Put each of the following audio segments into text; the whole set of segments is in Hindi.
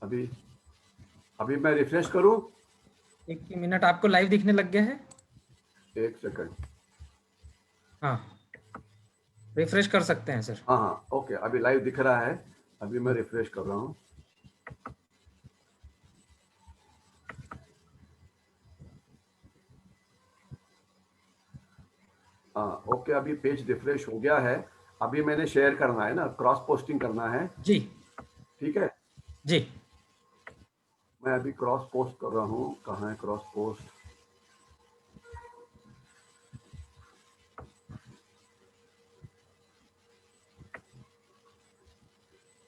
अभी अभी मैं रिफ्रेश करूं? एक ही मिनट, आपको लाइव दिखने लग गया है? एक सेकंड। हाँ, रिफ्रेश कर सकते हैं सर। हाँ हाँ, ओके, अभी लाइव दिख रहा है। अभी मैं रिफ्रेश कर रहा हूँ। हाँ ओके, अभी पेज रिफ्रेश हो गया है। अभी मैंने शेयर करना है ना, क्रॉस पोस्टिंग करना है। जी ठीक है, जी। मैं अभी क्रॉस पोस्ट कर रहा हूँ। कहाँ है क्रॉस पोस्ट?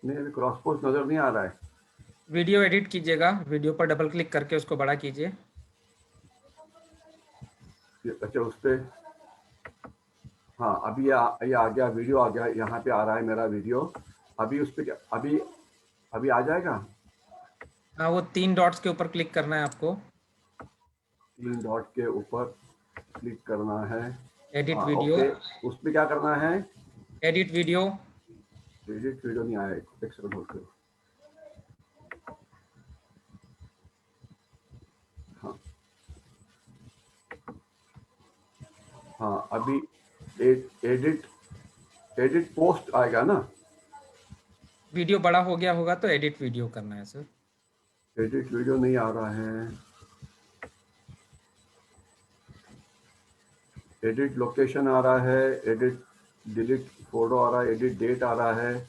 नहीं, अभी क्रॉस पोस्ट नजर नहीं आ रहा है। वीडियो एडिट कीजिएगा, वीडियो पर डबल क्लिक करके उसको बड़ा कीजिए। अच्छा, उस पर। हाँ, अभी ये आ गया, वीडियो आ गया, यहाँ पे आ रहा है मेरा वीडियो। अभी उस पर अभी अभी आ जाएगा। हाँ, वो 3 डॉट्स के ऊपर क्लिक करना है आपको। 3 डॉट के ऊपर क्लिक करना है। एडिट हाँ वीडियो। ओके, उस पर क्या करना है? Edit video. एडिट वीडियो नहीं आया, एक सेकंड होल्ड करो। हाँ हाँ, अभी एडिट एडिट पोस्ट आएगा ना? वीडियो बड़ा हो गया होगा तो एडिट वीडियो करना है सर। एडिट वीडियो नहीं आ रहा है। एडिट लोकेशन आ रहा है, एडिट डिलीट फोटो आ रहा है, एडिट डेट आ रहा है।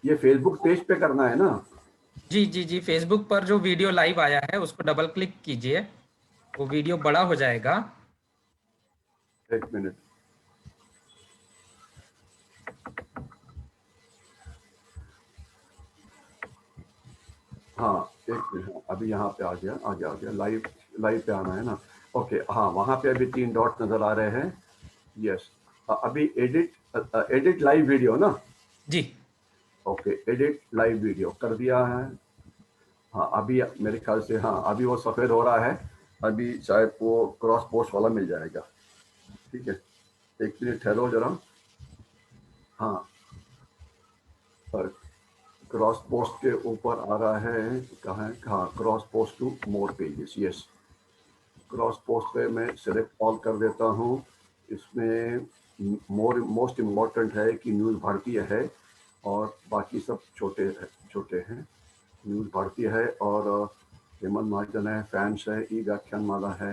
ये फेसबुक पेज पे करना है ना? जी जी जी, फेसबुक पर जो वीडियो लाइव आया है उसको डबल क्लिक कीजिए, वो वीडियो बड़ा हो जाएगा। एक मिनट। हाँ, एक मिनट, हाँ, अभी यहाँ पे आ गया, आ गया, आ गया। लाइव लाइव पे आना है ना? ओके, हाँ, वहाँ पे अभी 3 डॉट नजर आ रहे हैं। यस। अभी एडिट लाइव वीडियो ना? जी। ओके, एडिट लाइव वीडियो कर दिया है। हाँ, अभी मेरे ख्याल से, हाँ, अभी वो सफ़ेद हो रहा है। अभी शायद वो क्रॉस पोस्ट वाला मिल जाएगा। ठीक है, एक मिनट ठहरो जरा। हाँ, पर क्रॉस पोस्ट के ऊपर आ रहा है। कहाँ है? हाँ, cross post to more pages. Yes, cross post पे मैं सिलेक्ट ऑल कर देता हूँ। इसमें मोस्ट इम्पॉर्टेंट है कि न्यूज़ भारतीय है, और बाकी सब छोटे छोटे हैं। न्यूज़ भारतीय है, और हेमंत महाजन है, फैंस है, ई व्याख्यान माला है।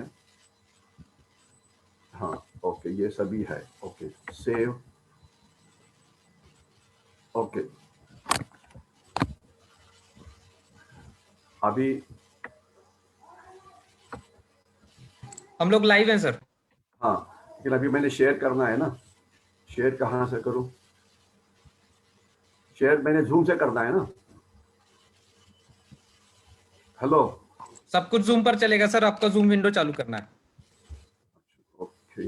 हाँ ओके, ये सभी है। Okay, save. ओके, अभी हम लोग लाइव हैं सर। हाँ, लेकिन अभी मैंने शेयर करना है ना। शेयर कहाँ से करूँ? शेयर मैंने जूम से करना है ना? हेलो। सब कुछ जूम पर चलेगा सर, आपका जूम विंडो चालू करना है। ओके,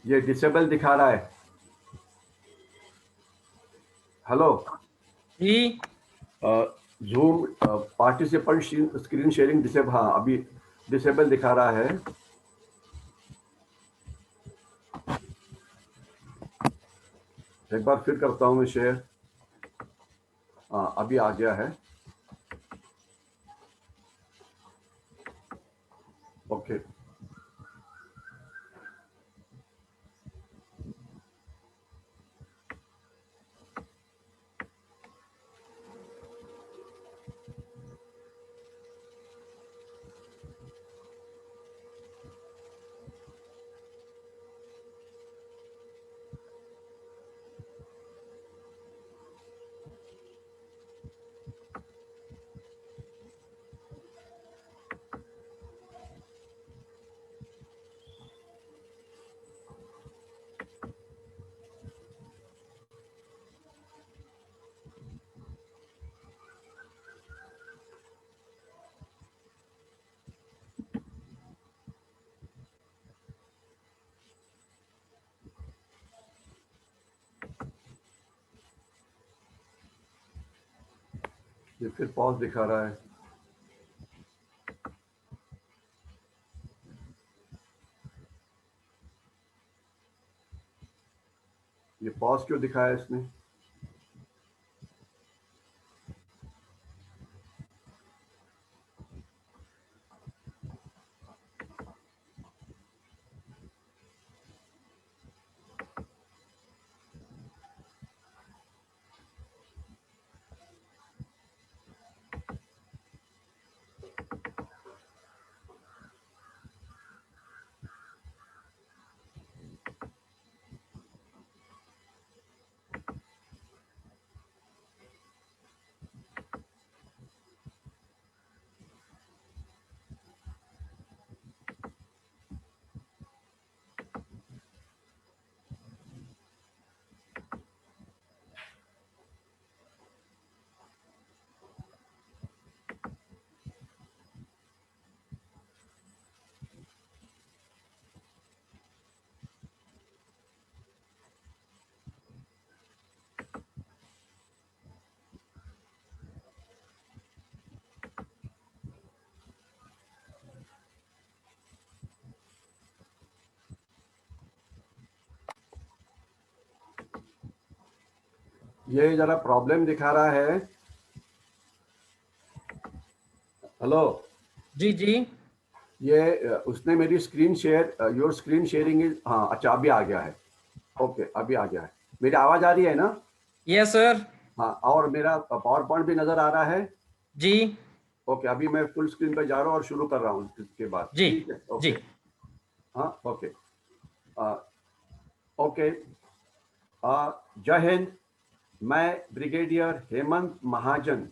ये डिसेबल दिखा रहा है। हेलो। जी। Zoom participant screen sharing disable, हाँ, अभी डिसेबल दिखा रहा है। एक बार फिर करता हूँ मैं शेयर। हाँ, अभी आ गया है। ओके, ये फिर पॉज दिखा रहा है। ये पॉज क्यों दिखाया इसने? ये जरा प्रॉब्लम दिखा रहा है। हेलो। जी जी ये उसने मेरी screen share, your screen sharing is, हाँ अच्छा अभी आ गया है। ओके अभी आ गया है। मेरी आवाज आ रही है ना? Yes sir. हाँ, और मेरा पावर पॉइंट भी नजर आ रहा है? जी ओके, अभी मैं फुल स्क्रीन पे जा रहा हूँ और शुरू कर रहा हूँ इसके बाद। जी ठीक है, जी। ओके। हाँ ओके। ओके। जय हिंद। मैं ब्रिगेडियर हेमंत महाजन,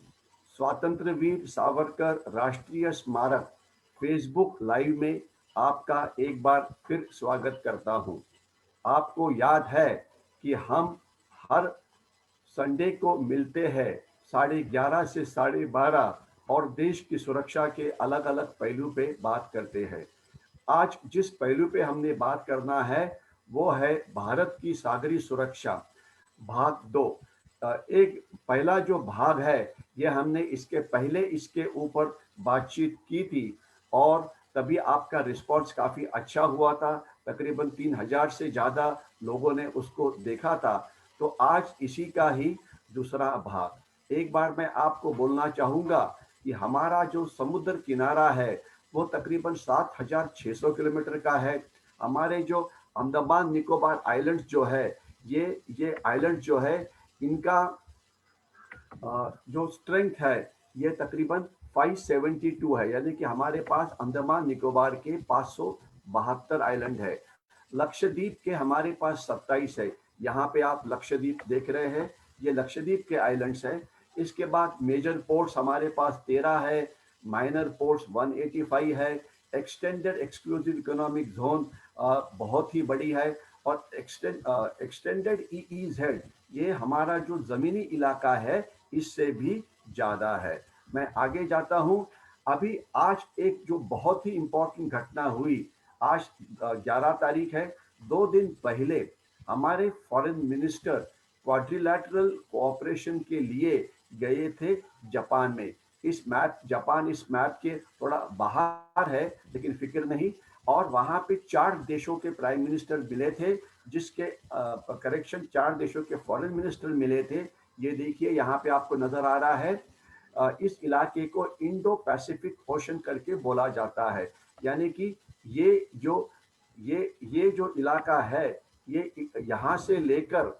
स्वातंत्र वीर सावरकर राष्ट्रीय स्मारक फेसबुक लाइव में आपका एक बार फिर स्वागत करता हूं। आपको याद है कि हम हर संडे को मिलते हैं 11:30 से 12:30 और देश की सुरक्षा के अलग अलग पहलू पे बात करते हैं। आज जिस पहलू पे हमने बात करना है वो है भारत की सागरी सुरक्षा, भाग 2। एक पहला जो भाग है ये हमने इसके पहले इसके ऊपर बातचीत की थी और तभी आपका रिस्पॉन्स काफ़ी अच्छा हुआ था। तकरीबन 3000 से ज़्यादा लोगों ने उसको देखा था। तो आज इसी का ही दूसरा भाग। एक बार मैं आपको बोलना चाहूँगा कि हमारा जो समुद्र किनारा है वो तकरीबन 7600 किलोमीटर का है। हमारे जो अंडमान निकोबार आइलैंड्स जो है, ये आइलैंड जो है इनका जो स्ट्रेंथ है ये तकरीबन 572 है, यानी कि हमारे पास अंडमान निकोबार के 572 आइलैंड है। लक्षद्वीप के हमारे पास 27 है। यहाँ पे आप लक्षद्वीप देख रहे हैं, ये लक्षद्वीप के आइलैंड्स है। इसके बाद मेजर पोर्ट्स हमारे पास 13 है, माइनर पोर्ट्स 185 है। एक्सटेंडेड एक्सक्लूसिव इकोनॉमिक जोन बहुत ही बड़ी है। और एक्सटेंडेड ईईजेड ये हमारा जो जमीनी इलाका है इससे भी ज्यादा है। मैं आगे जाता हूं। अभी आज एक जो बहुत ही इंपॉर्टेंट घटना हुई, आज 11 तारीख है। 2 दिन पहले हमारे फॉरेन मिनिस्टर क्वाड्रिलैटरल कोऑपरेशन के लिए गए थे जापान में। जापान इस मैप के थोड़ा बाहर है लेकिन फिक्र नहीं। और वहां पे 4 देशों के प्राइम मिनिस्टर मिले थे, जिसके करेक्शन 4 देशों के फॉरेन मिनिस्टर मिले थे। ये देखिए यहाँ पे आपको नजर आ रहा है। इस इलाके को इंडो पैसिफिक ओशन करके बोला जाता है, यानी कि ये जो ये जो इलाका है ये यहाँ से लेकर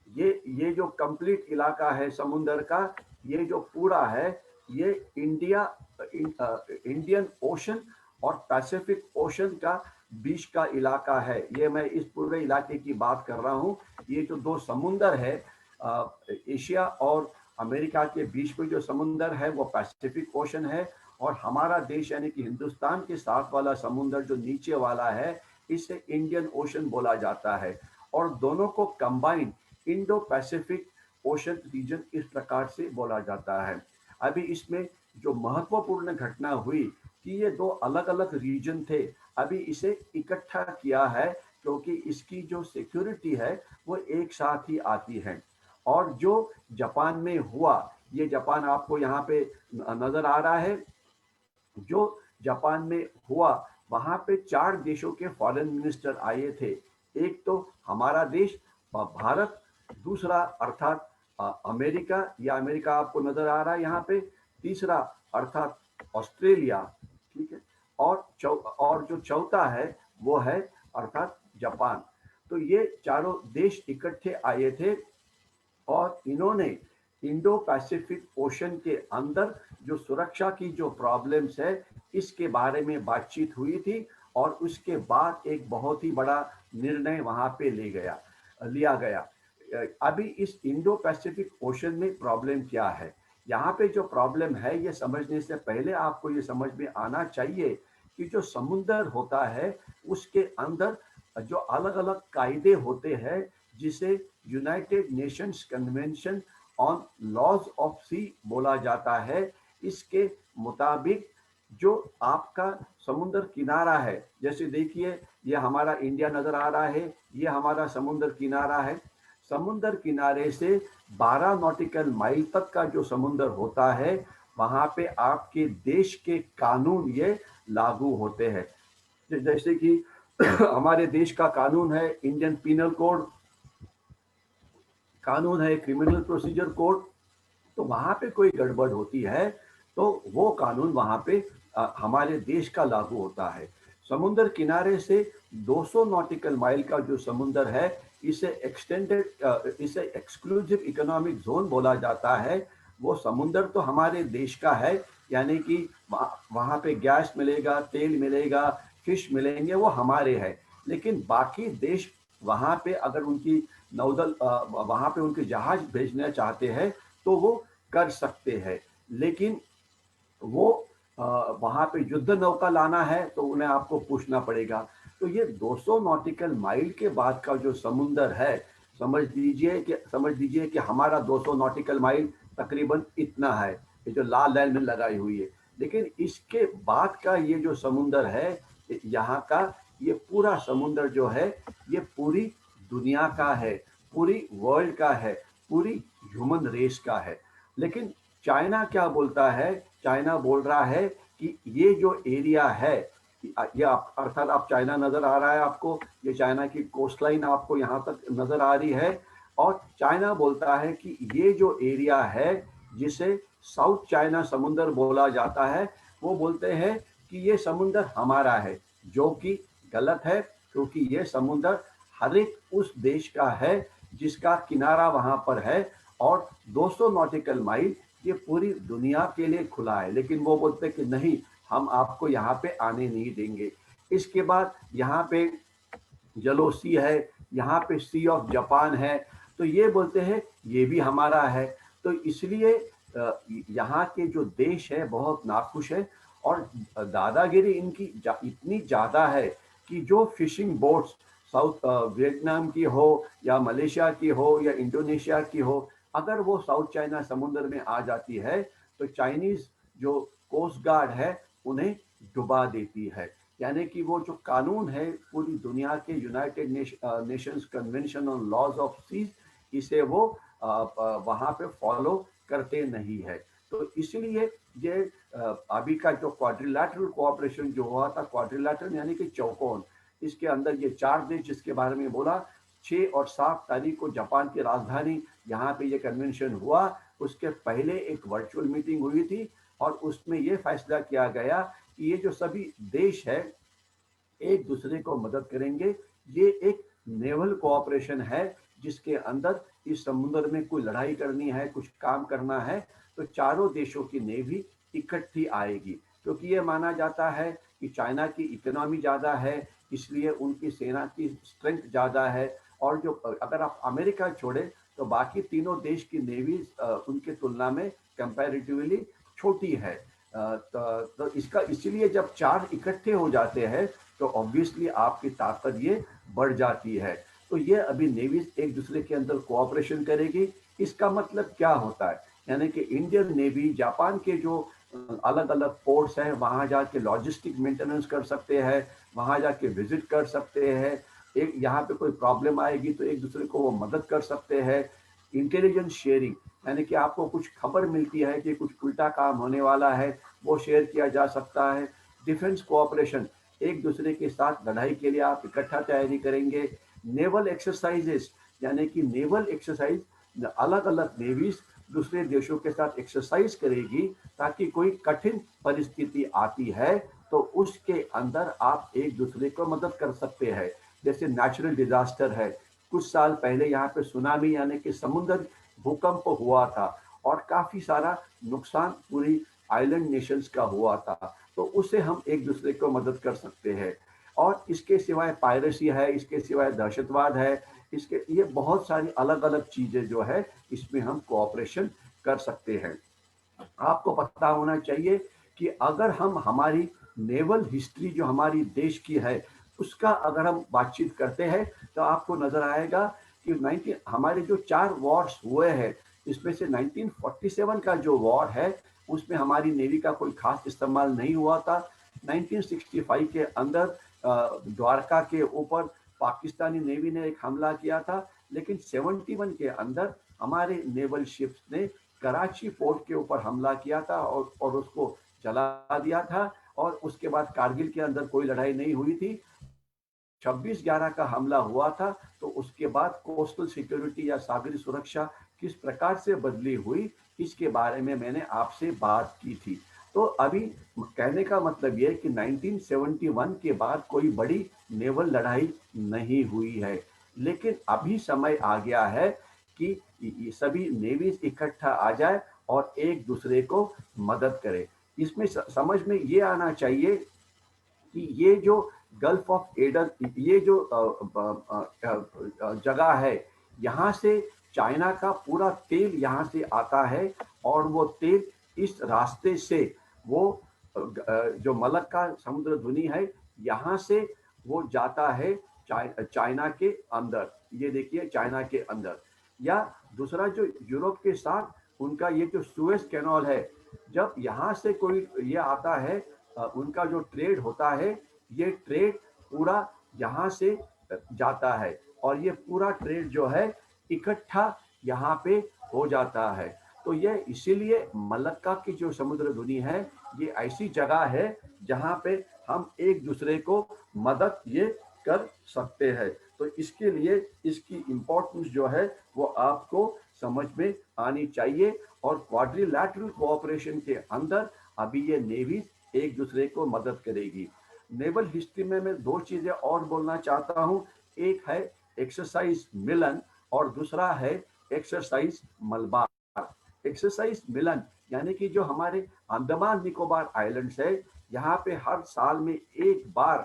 ये जो कंप्लीट इलाका है समुंदर का, ये जो पूरा है ये इंडियन ओशन और पैसिफिक ओशन का बीच का इलाका है। ये मैं इस पूरे इलाके की बात कर रहा हूँ। ये जो 2 समुंदर है एशिया और अमेरिका के बीच में जो समुंदर है वो पैसिफिक ओशन है। और हमारा देश यानी कि हिंदुस्तान के साथ वाला समुंदर जो नीचे वाला है इसे इंडियन ओशन बोला जाता है। और दोनों को combine Indo Pacific Ocean region इस प्रकार से बोला जाता है। अभी इसमें जो महत्वपूर्ण घटना हुई कि ये 2 अलग अलग रीजन थे, अभी इसे इकट्ठा किया है क्योंकि इसकी जो सिक्योरिटी है वो एक साथ ही आती है। और जो जापान में हुआ ये जापान आपको यहाँ पे नजर आ रहा है। जो जापान में हुआ, वहां पे 4 देशों के फॉरेन मिनिस्टर आए थे। एक तो हमारा देश भारत, दूसरा अर्थात अमेरिका, या अमेरिका आपको नजर आ रहा है यहाँ पे, तीसरा अर्थात ऑस्ट्रेलिया, ठीक है, और जो चौथा है वो है अर्थात जापान। तो ये चारों देश इकट्ठे आए थे और इन्होंने इंडो पैसिफिक ओशन के अंदर जो सुरक्षा की जो प्रॉब्लम्स है इसके बारे में बातचीत हुई थी, और उसके बाद एक बहुत ही बड़ा निर्णय वहां पे लिया गया। अभी इस इंडो पैसिफिक ओशन में प्रॉब्लम क्या है, यहाँ पे जो प्रॉब्लम है ये समझने से पहले आपको ये समझ में आना चाहिए कि जो समुद्र होता है उसके अंदर जो अलग अलग कायदे होते हैं, जिसे United Nations convention on laws of sea बोला जाता है। इसके मुताबिक जो आपका समुद्र किनारा है, जैसे देखिए ये हमारा इंडिया नजर आ रहा है, ये हमारा समुद्र किनारा है। समुद्र किनारे से 12 नॉटिकल माइल तक का जो समुद्र होता है, वहां पे आपके देश के कानून ये लागू होते हैं। जैसे कि हमारे देश का कानून है इंडियन पीनल कोड, कानून है क्रिमिनल प्रोसीजर कोड। तो वहां पे कोई गड़बड़ होती है तो वो कानून वहां पे हमारे देश का लागू होता है। समुद्र किनारे से 200 नॉटिकल माइल का जो समुद्र है, इसे एक्सक्लूसिव इकोनॉमिक जोन बोला जाता है। वो समुद्र तो हमारे देश का है, यानी कि वहां पे गैस मिलेगा, तेल मिलेगा, फिश मिलेंगे, वो हमारे हैं। लेकिन बाकी देश वहां पे अगर उनकी नौदल वहां पे उनके जहाज भेजना चाहते हैं तो वो कर सकते हैं। लेकिन वो वहां पे युद्ध नौका लाना है तो उन्हें आपको पूछना पड़ेगा। तो ये 200 नॉटिकल माइल के बाद का जो समुंदर है, समझ लीजिए कि हमारा 200 नॉटिकल माइल तकरीबन इतना है, ये जो लाल लाइन में लगाई हुई है। लेकिन इसके बाद का ये जो समुंदर है यहाँ का, ये पूरा समुंदर जो है ये पूरी दुनिया का है, पूरी वर्ल्ड का है, पूरी ह्यूमन रेस का है। लेकिन चाइना क्या बोलता है, चाइना बोल रहा है कि ये जो एरिया है, ये अर्थात आप चाइना नजर आ रहा है आपको, ये चाइना की कोस्ट लाइन आपको यहाँ तक नजर आ रही है। और चाइना बोलता है कि ये जो एरिया है जिसे साउथ चाइना समुंदर बोला जाता है, वो बोलते हैं कि ये समुंदर हमारा है, जो कि गलत है, क्योंकि ये समुंदर हर एक उस देश का है जिसका किनारा वहां पर है। और 200 नॉटिकल माइल ये पूरी दुनिया के लिए खुला है। लेकिन वो बोलते हैं कि नहीं, हम आपको यहाँ पे आने नहीं देंगे। इसके बाद यहाँ पे येलो सी है, यहाँ पे सी ऑफ जापान है, तो ये बोलते हैं ये भी हमारा है। तो इसलिए यहाँ के जो देश है बहुत नाखुश है, और दादागिरी इनकी इतनी ज्यादा है कि जो फिशिंग बोट्स साउथ वियतनाम की हो या मलेशिया की हो या इंडोनेशिया की हो, अगर वो साउथ चाइना समुद्र में आ जाती है तो चाइनीज जो कोस्ट गार्ड है उन्हें डुबा देती है। यानी कि वो जो कानून है पूरी दुनिया के United Nations convention on laws of Seas, इसे वो वहां पे फॉलो करते नहीं है। तो इसलिए ये अभी का जो क्वाड्रिलैटरल कोऑपरेशन जो हुआ था, क्वाड्रिलैटरल यानी कि चौकोन, इसके अंदर ये 4 देश जिसके बारे में बोला, 6 और 7 तारीख को जापान की राजधानी यहाँ पे ये कन्वेंशन हुआ। उसके पहले एक वर्चुअल मीटिंग हुई थी और उसमें ये फैसला किया गया कि ये जो सभी देश है एक दूसरे को मदद करेंगे। ये एक नेवल कोऑपरेशन है जिसके अंदर इस समुद्र में कोई लड़ाई करनी है, कुछ काम करना है, तो चारों देशों की नेवी इकट्ठी आएगी। क्योंकि ये माना जाता है कि चाइना की इकोनॉमी ज़्यादा है, इसलिए उनकी सेना की स्ट्रेंथ ज़्यादा है। और जो अगर आप अमेरिका छोड़े तो बाकी तीनों देश की नेवी उनके तुलना में कंपैरेटिवली छोटी है। तो इसका इसीलिए जब 4 इकट्ठे हो जाते हैं तो ऑब्वियसली आपकी ताकत ये बढ़ जाती है। तो ये अभी नेवी एक दूसरे के अंदर कोऑपरेशन करेगी। इसका मतलब क्या होता है, यानी कि इंडियन नेवी जापान के जो अलग अलग पोर्ट्स हैं वहां जाके लॉजिस्टिक मेंटेनेंस कर सकते हैं, वहां जाके विजिट कर सकते हैं। एक यहाँ पे कोई प्रॉब्लम आएगी तो एक दूसरे को वो मदद कर सकते हैं। इंटेलिजेंस शेयरिंग, यानी कि आपको कुछ खबर मिलती है कि कुछ उल्टा काम होने वाला है, वो शेयर किया जा सकता है। डिफेंस कोऑपरेशन, एक दूसरे के साथ लड़ाई के लिए आप इकट्ठा तैयारी करेंगे। नेवल एक्सरसाइजेस, यानी कि नेवल एक्सरसाइज, अलग अलग नेवीज दूसरे देशों के साथ एक्सरसाइज करेगी ताकि कोई कठिन परिस्थिति आती है तो उसके अंदर आप एक दूसरे को मदद कर सकते हैं। जैसे नेचुरल डिजास्टर है, कुछ साल पहले यहाँ पे सुनामी यानी कि समुद्र भूकंप हुआ था और काफी सारा नुकसान पूरी आइलैंड नेशंस का हुआ था, तो उससे हम एक दूसरे को मदद कर सकते हैं। और इसके सिवाय पायरेसी है, इसके सिवाय दहशतवाद है, इसके ये बहुत सारी अलग अलग चीजें जो है इसमें हम कोऑपरेशन कर सकते हैं। आपको पता होना चाहिए कि अगर हम हमारी नेवल हिस्ट्री जो हमारी देश की है उसका अगर हम बातचीत करते हैं तो आपको नजर आएगा कि 19 हमारे जो 4 वॉर्स हुए हैं इसमें से 1947 का जो वॉर है उसमें हमारी नेवी का कोई खास इस्तेमाल नहीं हुआ था। 1965 के अंदर द्वारका के ऊपर पाकिस्तानी नेवी ने एक हमला किया था, लेकिन 71 के अंदर हमारे नेवल शिप्स ने कराची पोर्ट के ऊपर हमला किया था और उसको जला दिया था। और उसके बाद कारगिल के अंदर कोई लड़ाई नहीं हुई थी। 26/11 का हमला हुआ था, तो उसके बाद कोस्टल सिक्योरिटी या सागरी सुरक्षा किस प्रकार से बदली हुई इसके बारे में मैंने आपसे बात की थी। तो अभी कहने का मतलब यह कि 1971 के बाद कोई बड़ी नेवल लड़ाई नहीं हुई है, लेकिन अभी समय आ गया है कि सभी नेवीज इकट्ठा आ जाए और एक दूसरे को मदद करे। इसमें समझ में ये आना चाहिए कि ये जो गल्फ ऑफ एडन, ये जो जगह है, यहाँ से चाइना का पूरा तेल यहाँ से आता है और वो तेल इस रास्ते से वो जो मलक्का समुद्र धुनी है यहाँ से वो जाता है चाइना के अंदर। ये देखिए चाइना के अंदर। या दूसरा जो यूरोप के साथ उनका ये जो सुएज कैनाल है, जब यहाँ से कोई ये आता है उनका जो ट्रेड होता है, ये ट्रेड पूरा यहाँ से जाता है और ये पूरा ट्रेड जो है इकट्ठा यहाँ पे हो जाता है। तो ये इसीलिए मलक्का की जो समुद्र धुनी है ये ऐसी जगह है जहाँ पे हम एक दूसरे को मदद ये कर सकते हैं। तो इसके लिए इसकी इम्पोर्टेंस जो है वो आपको समझ में आनी चाहिए। और क्वाड्रिलैटरल कोऑपरेशन के अंदर अभी ये नेवी एक दूसरे को मदद करेगी। नेवल हिस्ट्री में मैं 2 चीजें और बोलना चाहता हूँ। एक है एक्सरसाइज मिलन और दूसरा है एक्सरसाइज मलबार। एक्सरसाइज मिलन यानी कि जो हमारे अंडमान निकोबार आइलैंड्स है, यहाँ पे हर साल में एक बार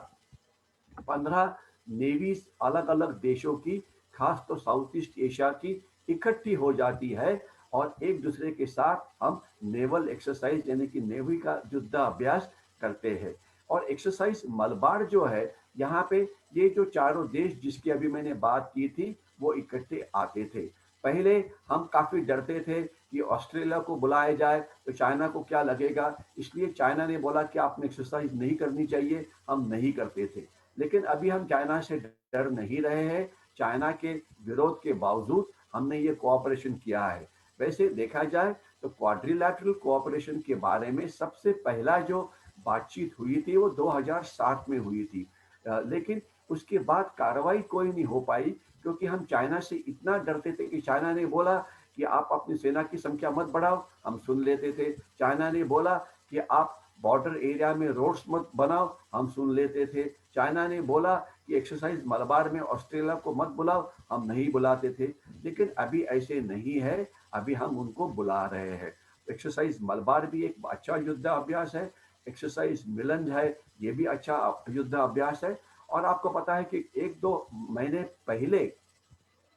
15 नेवीज अलग अलग देशों की, खास तो साउथ ईस्ट एशिया की इकट्ठी हो जाती है और एक दूसरे के साथ हम नेवल एक्सरसाइज यानी कि नेवी का युद्ध अभ्यास करते हैं। और एक्सरसाइज मलबार जो है, यहाँ पे ये जो चारों देश जिसकी अभी मैंने बात की थी वो इकट्ठे आते थे। पहले हम काफी डरते थे कि ऑस्ट्रेलिया को बुलाया जाए तो चाइना को क्या लगेगा, इसलिए चाइना ने बोला कि आपने एक्सरसाइज नहीं करनी चाहिए, हम नहीं करते थे। लेकिन अभी हम चाइना से डर नहीं रहे हैं। चाइना के विरोध के बावजूद हमने ये कोऑपरेशन किया है। वैसे देखा जाए तो क्वाड्रिलैटरल कोऑपरेशन के बारे में सबसे पहला जो बातचीत हुई थी वो 2007 में हुई थी, लेकिन उसके बाद कार्रवाई कोई नहीं हो पाई क्योंकि हम चाइना से इतना डरते थे कि चाइना ने बोला कि आप अपनी सेना की संख्या मत बढ़ाओ, हम सुन लेते थे। चाइना ने बोला कि आप बॉर्डर एरिया में रोड्स मत बनाओ, हम सुन लेते थे। चाइना ने बोला कि एक्सरसाइज मलबार में ऑस्ट्रेलिया को मत बुलाओ, हम नहीं बुलाते थे। लेकिन अभी ऐसे नहीं है, अभी हम उनको बुला रहे हैं। एक्सरसाइज मलबार भी एक अच्छा युद्ध अभ्यास है, एक्सरसाइज मिलन है ये भी अच्छा युद्ध अभ्यास है। और आपको पता है कि 1-2 महीने पहले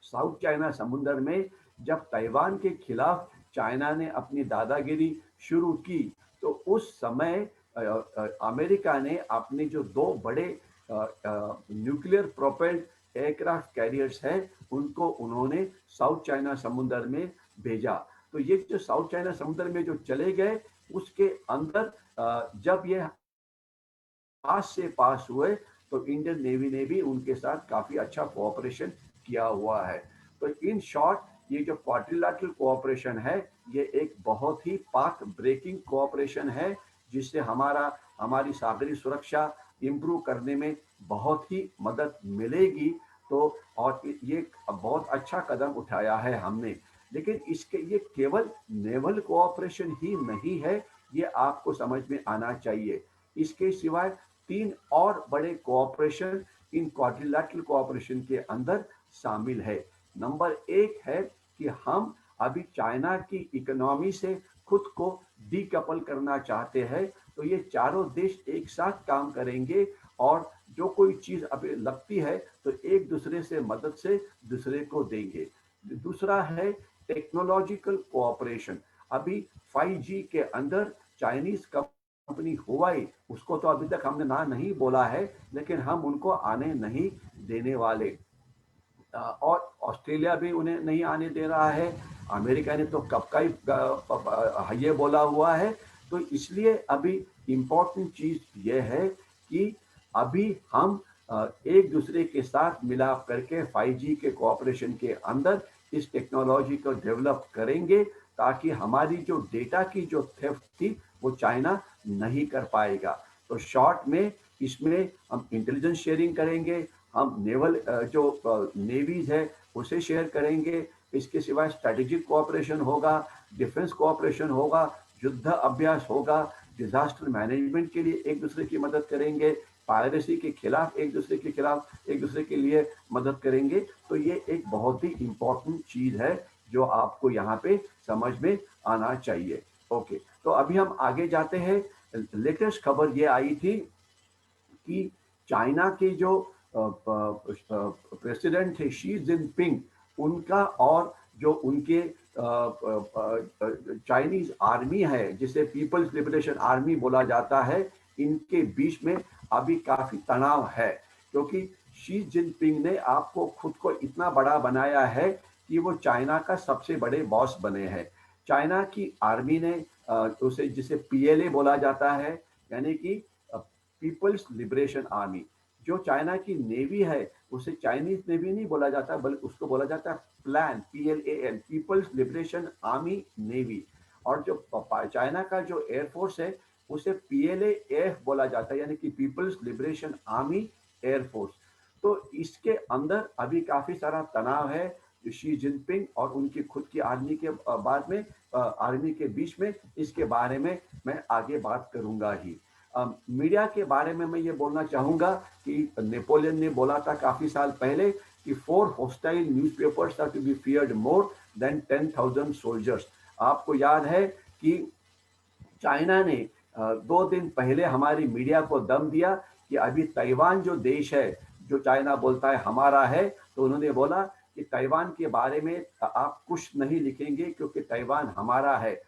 साउथ चाइना समुंदर में जब ताइवान के खिलाफ चाइना ने अपनी दादागिरी शुरू की तो उस समय अमेरिका ने अपने जो 2 बड़े न्यूक्लियर प्रोपेल्ड एयरक्राफ्ट कैरियर्स हैं उनको उन्होंने साउथ चाइना समुंदर में भेजा। तो ये जो साउथ चाइना समुंदर में जो चले गए उसके अंदर जब ये पास से पास हुए तो इंडियन नेवी ने भी उनके साथ काफी अच्छा कोऑपरेशन किया हुआ है। तो इन शॉर्ट ये जो क्वाड्रिलैटरल कोऑपरेशन है, ये एक बहुत ही पाथ ब्रेकिंग कोऑपरेशन है, जिससे हमारी सागरीय सुरक्षा इम्प्रूव करने में बहुत ही मदद मिलेगी। तो और ये बहुत अच्छा कदम उठाया है हमने। लेकिन इसके ये केवल नेवल कोऑपरेशन ही नहीं है, ये आपको समझ में आना चाहिए। इसके सिवाय 3 और बड़े कोऑपरेशन इन क्वाड्रिलैटरल कोऑपरेशन के अंदर शामिल है। नंबर 1 है कि हम अभी चाइना की इकोनॉमी से खुद को डीकपल करना चाहते हैं, तो ये चारों देश एक साथ काम करेंगे और जो कोई चीज अभी लगती है तो एक दूसरे से मदद से दूसरे को देंगे। दूसरा है टेक्नोलॉजिकल कोऑपरेशन। अभी 5G के अंदर चाइनीज कंपनी हुआई, उसको तो अभी तक हमने ना नहीं बोला है, लेकिन हम उनको आने नहीं देने वाले। और ऑस्ट्रेलिया भी उन्हें नहीं आने दे रहा है। अमेरिका ने तो कब का ही ये बोला हुआ है। तो इसलिए अभी इम्पोर्टेंट चीज ये है कि अभी हम एक दूसरे के साथ मिलाप करके 5G के कोऑपरेशन के अंदर इस टेक्नोलॉजी को डेवलप करेंगे, ताकि हमारी जो डेटा की जो थेफ्ट थी वो चाइना नहीं कर पाएगा। तो शॉर्ट में इसमें हम इंटेलिजेंस शेयरिंग करेंगे, हम नेवल जो नेवीज है उसे शेयर करेंगे। इसके सिवाय स्ट्रेटेजिक कोऑपरेशन होगा, डिफेंस कोऑपरेशन होगा, युद्ध अभ्यास होगा, डिजास्टर मैनेजमेंट के लिए एक दूसरे की मदद करेंगे, पायरेसी के खिलाफ एक दूसरे के लिए मदद करेंगे। तो ये एक बहुत ही इम्पोर्टेंट चीज है जो आपको यहाँ पे समझ में आना चाहिए। ओके, तो अभी हम आगे जाते हैं। लेटेस्ट खबर ये आई थी कि चाइना के जो प्रेसिडेंट थे शी जिनपिंग, उनका और जो उनके चाइनीज आर्मी है, जिसे पीपल्स लिबरेशन आर्मी बोला जाता है, इनके बीच में अभी काफी तनाव है, क्योंकि शी जिनपिंग ने आपको खुद को इतना बड़ा बनाया है कि वो चाइना का सबसे बड़े बॉस बने हैं। चाइना की आर्मी ने उसे जिसे पीएलए बोला जाता है, यानी कि पीपल्स लिबरेशन आर्मी। जो चाइना की नेवी है उसे चाइनीज नेवी नहीं बोला जाता, बल्कि उसको बोला जाता है plan, PLAN, People's Liberation Army Navy. और जो चाइना का जो एयरफोर्स है उसे PLAF बोला जाता है, यानी कि पीपल्स लिबरेशन आर्मी एयरफोर्स। तो इसके अंदर अभी काफी सारा तनाव है शी जिनपिंग और उनकी खुद की आर्मी के बाद में आर्मी के बीच में। इसके बारे में मैं आगे बात करूंगा ही। मीडिया के बारे में मैं ये बोलना चाहूंगा कि नेपोलियन ने बोला था काफी साल पहले कि 4 hostile newspapers are to be feared more than 10,000 soldiers। आपको याद है कि चाइना ने 2 दिन पहले हमारी मीडिया को दम दिया कि अभी ताइवान जो देश है, जो चाइना बोलता है हमारा है, तो उन्होंने बोला कि ताइवान के बारे में आप कुछ नहीं लिखेंगे क्योंकि ताइवान हमारा है।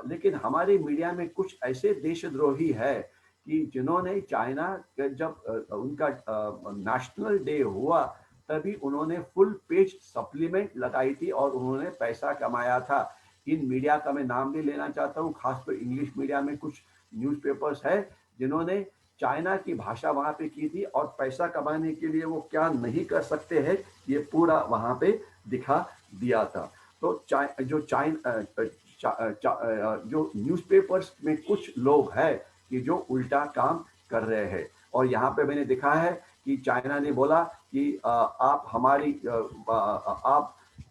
लेकिन हमारी मीडिया में कुछ ऐसे देशद्रोही है कि जिन्होंने चाइना जब उनका नेशनल डे हुआ तभी उन्होंने फुल पेज सप्लीमेंट लगाई थी और उन्होंने पैसा कमाया था। इन मीडिया का मैं नाम नहीं लेना चाहता हूँ, खासकर इंग्लिश मीडिया में कुछ न्यूज़पेपर्स है जिन्होंने चाइना की भाषा वहां पे की थी और पैसा कमाने के लिए वो क्या नहीं कर सकते हैं ये पूरा वहां पे दिखा दिया था। तो जो न्यूज़पेपर्स में कुछ लोग हैं कि जो उल्टा काम कर रहे हैं। और यहाँ पे मैंने देखा है कि चाइना ने बोला कि आप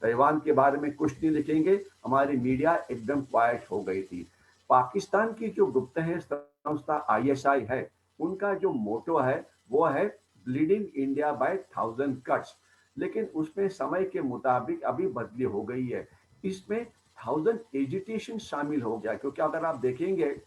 ताइवान के बारे में कुछ नहीं लिखेंगे। हमारी मीडिया एकदम क्वाइट हो गई थी। पाकिस्तान की जो गुप्तचर संस्था ISI है, उनका जो मोटो है वो है ब्लीडिंग इंडिया बाय 1000 कट्स, लेकिन उसमें समय के मुताबिक अभी बदली हो गई है। इसमें 1000 एजिटेशन शामिल हो गया, क्योंकि अगर आप देखेंगे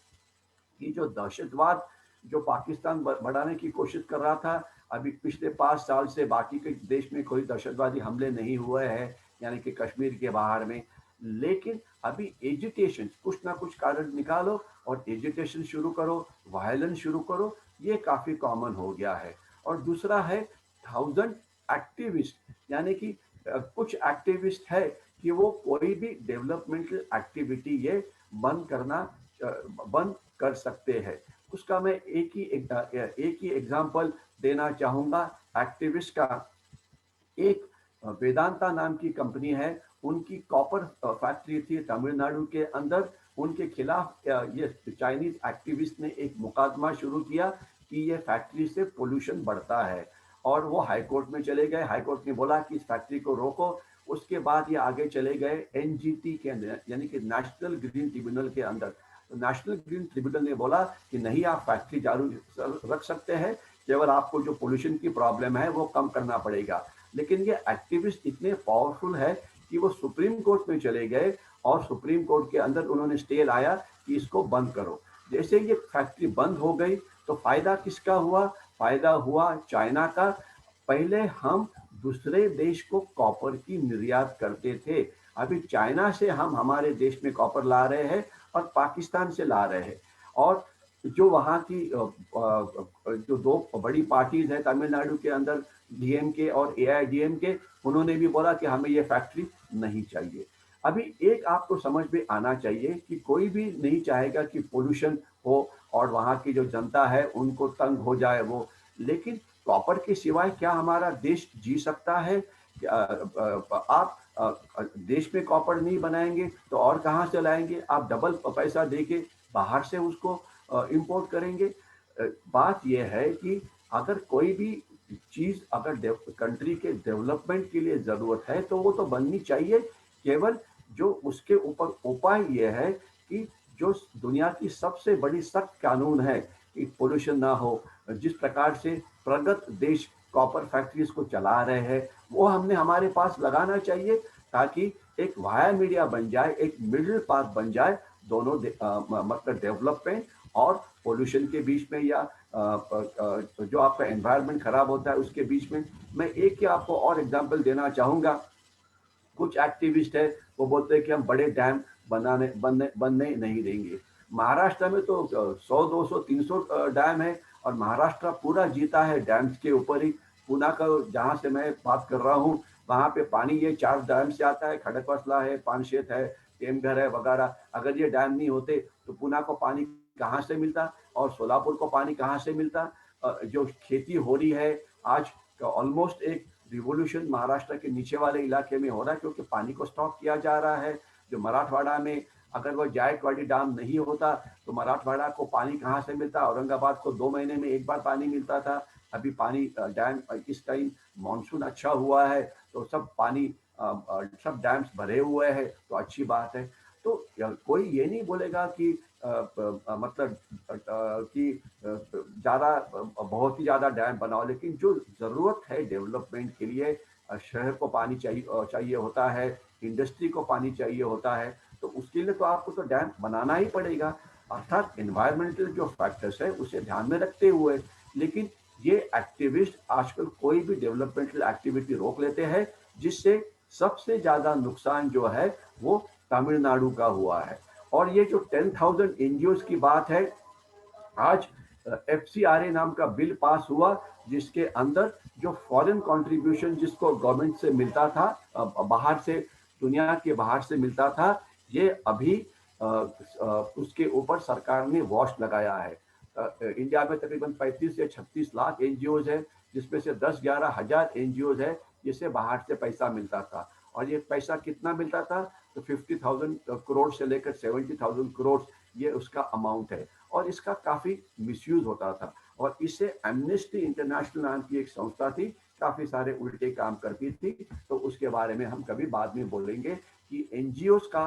कि जो दहशतवाद जो पाकिस्तान बढ़ाने की कोशिश कर रहा था, अभी पिछले 5 साल से बाकी के देश में कोई दहशतवादी हमले नहीं हुए हैं, यानी कि कश्मीर के बाहर में। लेकिन अभी एजिटेशन, कुछ ना कुछ कारण निकालो और एजिटेशन शुरू करो, वायलेंस शुरू करो, ये काफी कॉमन हो गया है। और दूसरा है 1000 एक्टिविस्ट, यानी कि कुछ एक्टिविस्ट है कि वो कोई भी डेवलपमेंटल एक्टिविटी ये बंद कर सकते हैं। उसका मैं एक ही एग्जांपल देना चाहूंगा एक्टिविस्ट का। एक वेदांता नाम की कंपनी है, उनकी कॉपर फैक्ट्री थी तमिलनाडु के अंदर, उनके खिलाफ ये चाइनीज एक्टिविस्ट ने एक मुकदमा शुरू किया कि ये फैक्ट्री से पोल्यूशन बढ़ता है, और वो हाई कोर्ट में चले गए। हाई कोर्ट ने बोला कि इस फैक्ट्री को रोको। उसके बाद ये आगे चले गए एनजीटी के अंदर, यानी कि नेशनल ग्रीन ट्रिब्यूनल के अंदर। तो नेशनल ग्रीन ट्रिब्यूनल ने बोला कि नहीं, आप फैक्ट्री चालू रख सकते हैं, केवल आपको जो पोल्यूशन की प्रॉब्लम है वो कम करना पड़ेगा। लेकिन ये एक्टिविस्ट इतने पावरफुल है कि वो सुप्रीम कोर्ट में चले गए, और सुप्रीम कोर्ट के अंदर उन्होंने स्टे लाया कि इसको बंद करो। जैसे ये फैक्ट्री बंद हो गई तो फायदा किसका हुआ? फायदा हुआ चाइना का। पहले हम दूसरे देश को कॉपर की निर्यात करते थे, अभी चाइना से हम हमारे देश में कॉपर ला रहे हैं और पाकिस्तान से ला रहे हैं। और जो वहाँ की जो दो बड़ी पार्टीज हैं तमिलनाडु के अंदर, डीएमके और एआईडीएमके, उन्होंने भी बोला कि हमें ये फैक्ट्री नहीं चाहिए। अभी एक आपको समझ में आना चाहिए कि कोई भी नहीं चाहेगा कि पोल्यूशन हो और वहाँ की जो जनता है उनको तंग हो जाए वो। लेकिन कॉपर के सिवाय क्या हमारा देश जी सकता है? आप देश में कॉपर नहीं बनाएंगे तो और कहाँ से लाएंगे? आप डबल पैसा देके बाहर से उसको इंपोर्ट करेंगे। बात यह है कि अगर कोई भी चीज अगर कंट्री के डेवलपमेंट के लिए जरूरत है तो वो तो बननी चाहिए। केवल जो उसके ऊपर उपाय यह है कि जो दुनिया की सबसे बड़ी सख्त कानून है कि पोल्यूशन ना हो, जिस प्रकार से प्रगत देश कॉपर फैक्ट्रीज को चला रहे हैं, वो हमने हमारे पास लगाना चाहिए, ताकि एक वाया मीडिया बन जाए, एक मिडिल पाथ बन जाए दोनों मतलब डेवलपमेंट और पोल्यूशन के बीच में, या जो आपका एनवायरनमेंट खराब होता है उसके बीच में। मैं एक ही आपको और एग्जांपल देना चाहूंगा। कुछ एक्टिविस्ट है वो बोलते हैं कि हम बड़े डैम बनने नहीं देंगे। महाराष्ट्र में तो 100 200 300 डैम है, और महाराष्ट्र पूरा जीता है डैम्स के ऊपर ही। पुणे का जहाँ से मैं बात कर रहा हूँ, वहाँ पे पानी ये 4 डैम से आता है, खड़कवासला है, पानशेत है, टेमघर है वगैरह। अगर ये डैम नहीं होते तो पुणे को पानी कहाँ से मिलता, और सोलापुर को पानी कहाँ से मिलता? जो खेती हो रही है आज, ऑलमोस्ट एक रिवोल्यूशन महाराष्ट्र के नीचे वाले इलाके में हो रहा है, क्योंकि पानी को स्टॉक किया जा रहा है। जो मराठवाड़ा में अगर वो जायकवाड़ी डैम नहीं होता तो मराठवाड़ा को पानी कहाँ से मिलता? औरंगाबाद को 2 महीने में एक बार पानी मिलता था। अभी पानी डैम इस टाइम मानसून अच्छा हुआ है तो सब पानी सब डैम्स भरे हुए हैं, तो अच्छी बात है। तो कोई ये नहीं बोलेगा कि मतलब कि ज़्यादा बहुत ही ज़्यादा डैम बनाओ, लेकिन जो ज़रूरत है डेवलपमेंट के लिए, शहर को पानी चाहिए होता है, इंडस्ट्री को पानी चाहिए होता है, तो उसके लिए तो आपको तो डैम बनाना ही पड़ेगा। अर्थात एनवायरमेंटल जो फैक्टर्स है उसे ध्यान में रखते हुए। लेकिन ये एक्टिविस्ट आजकल कोई भी डेवलपमेंटल एक्टिविटी रोक लेते हैं, जिससे सबसे ज़्यादा नुकसान जो है वो तमिलनाडु का हुआ है। और ये जो 10,000 एनजीओ की बात है, आज एफसीआरए नाम का बिल पास हुआ, जिसके अंदर जो फॉरेन कंट्रीब्यूशन जिसको गवर्नमेंट से मिलता था, बाहर से, दुनिया के बाहर से मिलता था, ये अभी उसके ऊपर सरकार ने वॉश लगाया है। इंडिया में तकरीबन 35 से 36 लाख एनजीओ है, जिसमें से 10-11 हजार एनजीओ है जिसे बाहर से पैसा मिलता था। और ये पैसा कितना मिलता था? तो 50,000 करोड़ से लेकर 70,000 करोड़ ये उसका अमाउंट है, और इसका काफी मिसयूज होता था। और इससे एमनेस्टी इंटरनेशनल नाम की एक संस्था थी, काफी सारे उल्टे काम करती थी। तो उसके बारे में हम कभी बाद में बोलेंगे कि एनजीओ का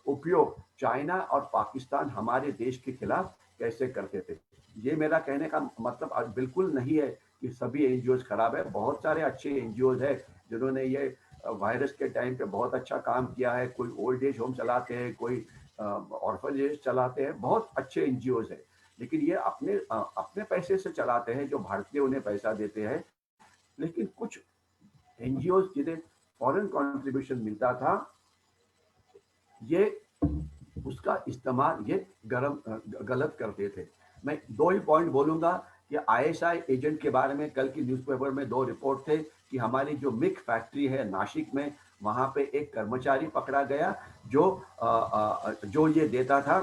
उपयोग चाइना और पाकिस्तान हमारे देश के खिलाफ कैसे करते थे। ये मेरा कहने का मतलब बिल्कुल नहीं है कि सभी एनजीओ खराब है। बहुत सारे अच्छे एनजीओ है जिन्होंने ये वायरस के टाइम पे बहुत अच्छा काम किया है। कोई ओल्ड एज होम चलाते हैं, कोई ऑर्फनेज चलाते हैं, बहुत अच्छे एनजीओ है। लेकिन ये अपने पैसे से चलाते हैं, जो भारतीय उन्हें पैसा देते हैं। लेकिन कुछ एनजीओ जिन्हें फॉरेन कंट्रीब्यूशन मिलता था, ये उसका इस्तेमाल ये गलत करते थे। मैं 2 ही पॉइंट बोलूंगा कि आईएसआई एजेंट के बारे में कल की न्यूज़पेपर में 2 रिपोर्ट थे कि हमारी जो मिक फैक्ट्री है नासिक में, वहां पे एक कर्मचारी पकड़ा गया जो ये देता था,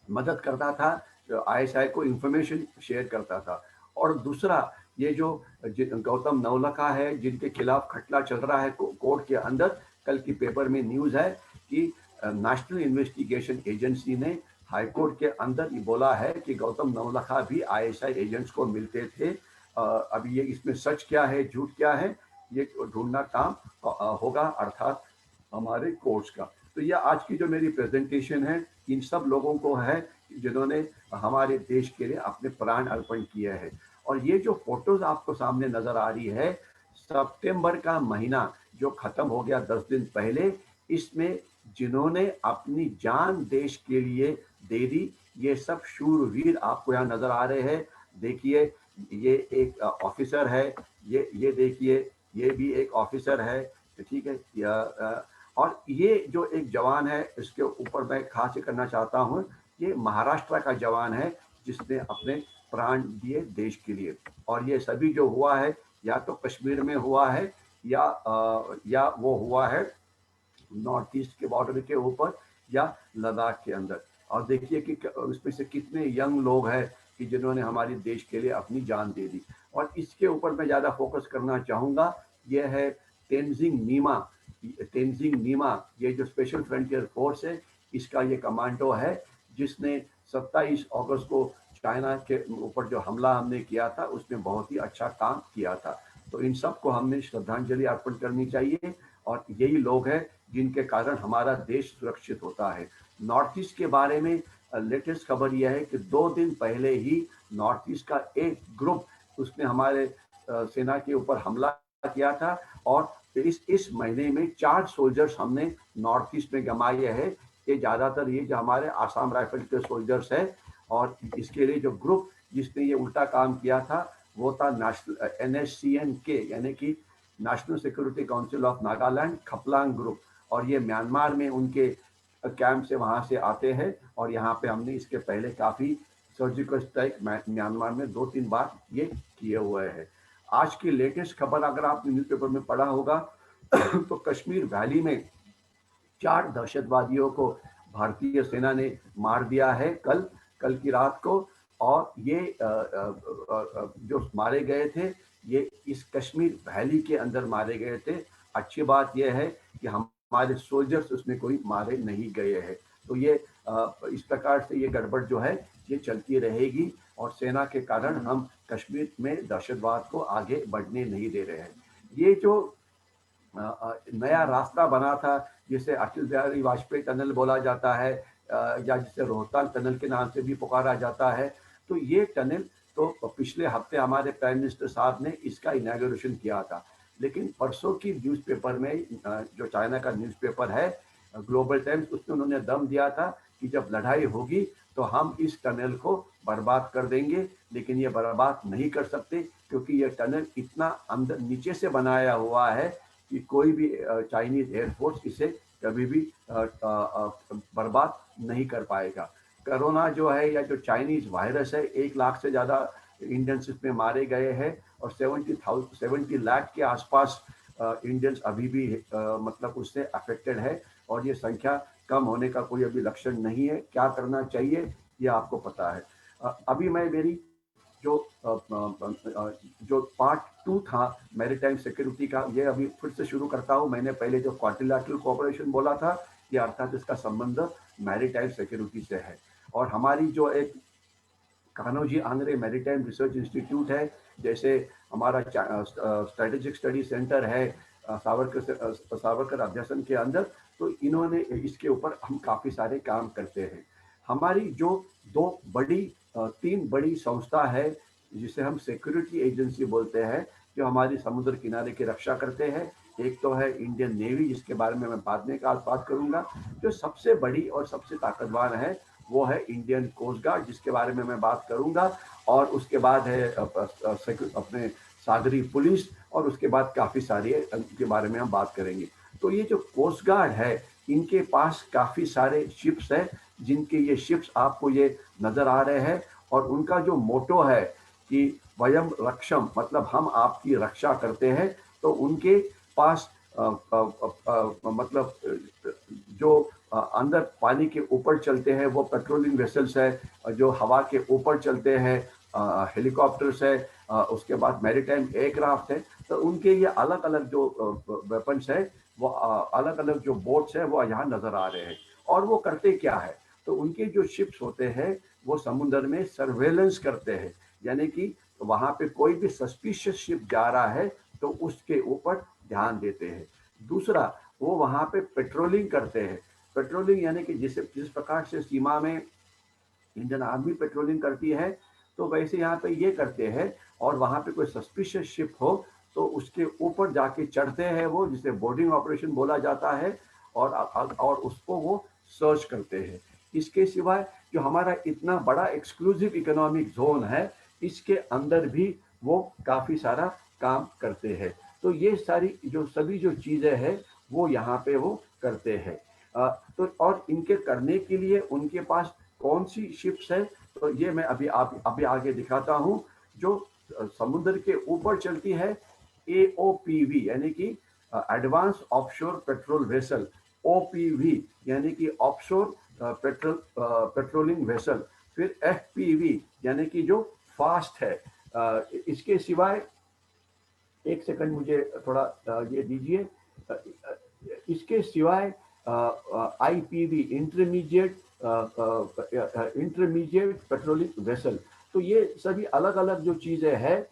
मदद करता था, आईएसआई को इंफॉर्मेशन शेयर करता था। और दूसरा, ये जो गौतम नवलखा है जिनके खिलाफ खटला चल रहा है कोर्ट के अंदर, कल की पेपर में न्यूज़ है कि नेशनल इन्वेस्टिगेशन एजेंसी ने हाईकोर्ट के अंदर ये बोला है कि गौतम नवलखा भी आईएसआई एजेंट्स को मिलते थे। अब ये इसमें सच क्या है झूठ क्या है ये ढूंढना काम होगा, अर्थात हमारे कोर्ट्स का। तो ये आज की जो मेरी प्रेजेंटेशन है इन सब लोगों को है जिन्होंने हमारे देश के लिए अपने प्राण अर्पण किए हैं। और ये जो फोटोज आपको सामने नजर आ रही है, सितंबर का महीना जो खत्म हो गया 10 दिन पहले, इसमें जिन्होंने अपनी जान देश के लिए दे दी, ये सब शूरवीर आपको यहाँ नजर आ रहे हैं। देखिए ये एक ऑफिसर है, ये देखिए ये भी एक ऑफिसर है, ठीक है। और ये जो एक जवान है इसके ऊपर मैं खास करना चाहता हूँ, ये महाराष्ट्र का जवान है जिसने अपने प्राण दिए देश के लिए। और ये सभी जो हुआ है या तो कश्मीर में हुआ है या वो हुआ है नॉर्थ ईस्ट के बॉर्डर के ऊपर या लद्दाख के अंदर। और देखिए कि उसमें से कितने यंग लोग हैं कि जिन्होंने हमारे देश के लिए अपनी जान दे दी। और इसके ऊपर मैं ज़्यादा फोकस करना चाहूँगा, यह है तेनजिंग नीमा। ये जो स्पेशल फ्रंटियर फोर्स है इसका ये कमांडो है जिसने 27 अगस्त को चाइना के ऊपर जो हमला हमने किया था उसमें बहुत ही अच्छा काम किया था। तो इन सब को हमने श्रद्धांजलि अर्पण करनी चाहिए और यही लोग हैं जिनके कारण हमारा देश सुरक्षित होता है। नॉर्थ ईस्ट के बारे में लेटेस्ट खबर यह है कि 2 दिन पहले ही नॉर्थ ईस्ट का एक ग्रुप उसने हमारे सेना के ऊपर हमला किया था और इस महीने में 4 सोल्जर्स हमने नॉर्थ ईस्ट में गंवाए हैं। ये ज़्यादातर ये जो हमारे आसाम राइफल के सोल्जर्स हैं। और इसके लिए जो ग्रुप जिसने ये उल्टा काम किया था वो था NSCN-K यानी कि national security council of Nagaland Khaplang group. और ये म्यांमार में उनके कैंप से वहाँ से आते हैं और यहाँ पे हमने इसके पहले काफ़ी सर्जिकल स्ट्राइक म्यांमार में 2-3 बार ये किए हुए हैं। आज की लेटेस्ट खबर अगर आपने न्यूज़पेपर में पढ़ा होगा तो कश्मीर वैली में 4 दहशतवादियों को भारतीय सेना ने मार दिया है कल की रात को। और ये जो मारे गए थे ये इस कश्मीर वैली के अंदर मारे गए थे। अच्छी बात यह है कि हमारे सोल्जर्स उसमें कोई मारे नहीं गए हैं। तो ये इस प्रकार से ये गड़बड़ जो है ये चलती रहेगी और सेना के कारण हम कश्मीर में दहशतवाद को आगे बढ़ने नहीं दे रहे हैं। ये जो नया रास्ता बना था जिसे अटल बिहारी वाजपेयी टनल बोला जाता है या जिसे रोहतांग टनल के नाम से भी पुकारा जाता है, तो ये टनल तो पिछले हफ्ते हमारे प्राइम मिनिस्टर साहब ने इसका इनॉग्रेशन किया था। लेकिन परसों की न्यूज़पेपर में जो चाइना का न्यूज़पेपर है ग्लोबल टाइम्स, उसमें उन्होंने दम दिया था कि जब लड़ाई होगी तो हम इस टनल को बर्बाद कर देंगे। लेकिन ये बर्बाद नहीं कर सकते क्योंकि ये टनल इतना अंदर नीचे से बनाया हुआ है कि कोई भी चाइनीज एयरफोर्स इसे कभी भी बर्बाद नहीं कर पाएगा। कोरोना जो है या जो चाइनीज वायरस है 1 लाख से ज़्यादा इंडियंस इसमें मारे गए हैं और 70 लाख के आसपास इंडियंस अभी भी मतलब उससे अफेक्टेड है। और ये संख्या कम होने का कोई अभी लक्षण नहीं है। क्या करना चाहिए ये आपको पता है। अभी मैं मेरी जो पार्ट 2 था मैरीटाइम सिक्योरिटी का ये अभी फिर से शुरू करता हूँ। मैंने पहले जो क्वाड्रिलैटरल कोऑपरेशन बोला था ये अर्थात इसका संबंध मैरीटाइम सिक्योरिटी से है। और हमारी जो एक Kanhoji Angre maritime research institute है, जैसे हमारा स्ट्रेटेजिक स्टडी सेंटर है सावरकर अभ्यासन के अंदर, तो इन्होंने इसके ऊपर हम काफ़ी सारे काम करते हैं। हमारी जो 3 बड़ी संस्था है जिसे हम सिक्योरिटी एजेंसी बोलते हैं जो हमारी समुद्र किनारे की रक्षा करते हैं। एक तो है इंडियन नेवी जिसके बारे में मैं बाद में बात करूंगा। जो सबसे बड़ी और सबसे ताकतवर है वो है इंडियन कोस्ट गार्ड जिसके बारे में मैं बात करूंगा। और उसके बाद है अपने सागरी पुलिस और उसके बाद काफ़ी सारे के बारे में हम बात करेंगे। तो ये जो कोस्ट गार्ड है इनके पास काफ़ी सारे शिप्स हैं जिनके ये शिप्स आपको ये नज़र आ रहे हैं। और उनका जो मोटो है कि वयम रक्षम मतलब हम आपकी रक्षा करते हैं। तो उनके पास मतलब जो अंदर पानी के ऊपर चलते हैं वो पेट्रोलिंग वेसल्स है, जो हवा के ऊपर चलते हैं हेलीकॉप्टर्स है, उसके बाद मैरीटाइम एयरक्राफ्ट है, तो उनके ये अलग अलग जो वेपन्स है, वो अलग अलग जो बोट्स है वो यहाँ नजर आ रहे हैं। और वो करते क्या है, तो उनके जो शिप्स होते हैं वो समुद्र में सर्वेलेंस करते हैं, यानी कि वहां पे कोई भी सस्पिशियस शिप जा रहा है तो उसके ऊपर ध्यान देते हैं। दूसरा, वो वहां पे पेट्रोलिंग करते हैं। पेट्रोलिंग यानी कि जिस प्रकार से सीमा में इंडियन आर्मी पेट्रोलिंग करती है, तो वैसे यहाँ पे ये करते हैं। और वहां पे कोई सस्पिशियस शिप हो तो उसके ऊपर जाके चढ़ते हैं वो, जिसे बोर्डिंग ऑपरेशन बोला जाता है, और उसको वो सर्च करते हैं। इसके सिवाय जो हमारा इतना बड़ा एक्सक्लूसिव इकोनॉमिक जोन है, इसके अंदर भी वो काफी सारा काम करते हैं। तो ये सारी जो सभी जो चीजें हैं वो यहाँ पे वो करते हैं। तो और इनके करने के लिए उनके पास कौन सी शिप्स है, तो ये मैं अभी आगे दिखाता हूँ। जो समुद्र के ऊपर चलती है, AOPV यानी कि advance offshore patrol vessel, OPV यानी कि ऑफशोर पेट्रोलिंग वेसल, फिर FPV यानी कि जो फास्ट है। इसके सिवाय एक सेकंड मुझे थोड़ा ये दीजिए। इसके सिवाय IPV इंटरमीडिएट पेट्रोलिंग वेसल। तो ये सभी अलग अलग जो चीजें हैं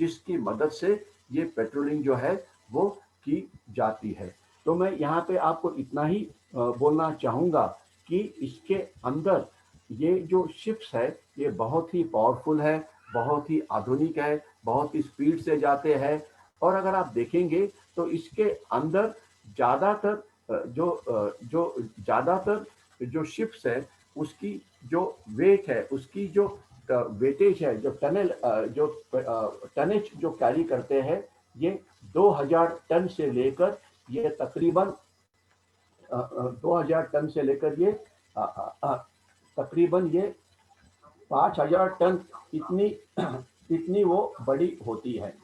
जिसकी मदद से ये पेट्रोलिंग जो है वो की जाती है। तो मैं यहाँ पे आपको इतना ही बोलना चाहूँगा कि इसके अंदर ये जो शिप्स है ये बहुत ही पावरफुल है, बहुत ही आधुनिक है, बहुत ही स्पीड से जाते हैं। और अगर आप देखेंगे तो इसके अंदर ज़्यादातर जो शिप्स है उसकी जो वेट है, उसकी जो वेटेज है, जो टनेज जो कैरी करते हैं, ये 2000 टन से लेकर ये तकरीबन 2000 टन से लेकर ये तकरीबन ये 5000 टन इतनी वो बड़ी होती है।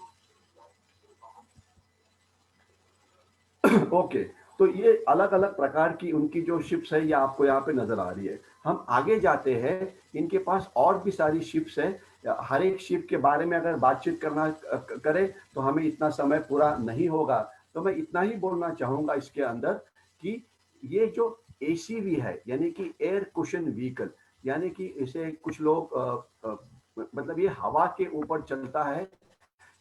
ओके, तो ये अलग अलग प्रकार की उनकी जो शिप्स है ये आपको यहाँ पे नजर आ रही है। हम आगे जाते हैं, इनके पास और भी सारी शिप्स है। हर एक शिप के बारे में अगर बातचीत करना करें तो हमें इतना समय पूरा नहीं होगा। तो मैं इतना ही बोलना चाहूंगा इसके अंदर कि ये जो ACV है यानी कि एयर कुशन व्हीकल, यानी कि इसे कुछ लोग मतलब ये हवा के ऊपर चलता है,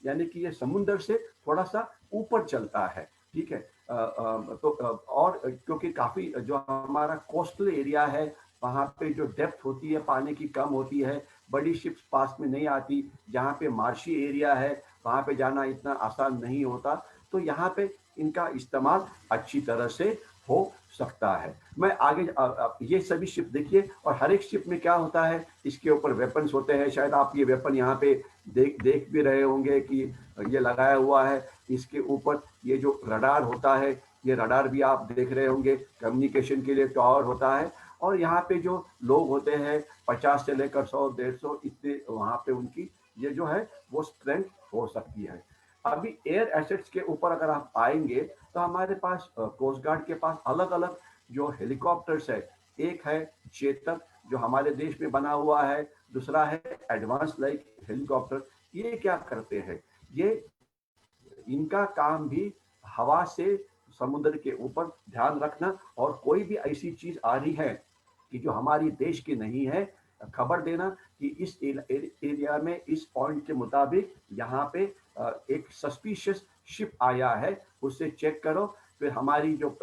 यानी कि ये समुद्र से थोड़ा सा ऊपर चलता है। ठीक है। और क्योंकि काफी जो हमारा कोस्टल एरिया है वहाँ पे जो डेप्थ होती है पानी की कम होती है, बड़ी शिप्स पास में नहीं आती। जहाँ पे मार्शी एरिया है वहाँ पे जाना इतना आसान नहीं होता, तो यहाँ पे इनका इस्तेमाल अच्छी तरह से हो सकता है। मैं आगे ये सभी शिप देखिए, और हर एक शिप में क्या होता है, इसके ऊपर वेपन्स होते हैं। शायद आप ये वेपन यहाँ पे देख भी रहे होंगे कि ये लगाया हुआ है। इसके ऊपर ये जो रडार होता है, ये रडार भी आप देख रहे होंगे, कम्युनिकेशन के लिए टावर होता है। और यहाँ पे जो लोग होते हैं 50 से लेकर 100-150 इतने वहाँ पे उनकी ये जो है वो स्ट्रेंथ हो सकती है। अभी एयर एसेट्स के ऊपर अगर आप आएंगे तो हमारे पास कोस्ट गार्ड के पास अलग अलग जो हेलीकॉप्टर्स है। एक है चेतक जो हमारे देश में बना हुआ है, दूसरा है एडवांस लाइट हेलीकॉप्टर। ये क्या करते हैं, ये इनका काम भी हवा से समुद्र के ऊपर ध्यान रखना, और कोई भी ऐसी चीज आ रही है कि जो हमारी देश की नहीं है, खबर देना कि इस एरिया में इस पॉइंट के मुताबिक यहाँ पे एक सस्पिशियस शिप आया है, उससे चेक करो। फिर हमारी जो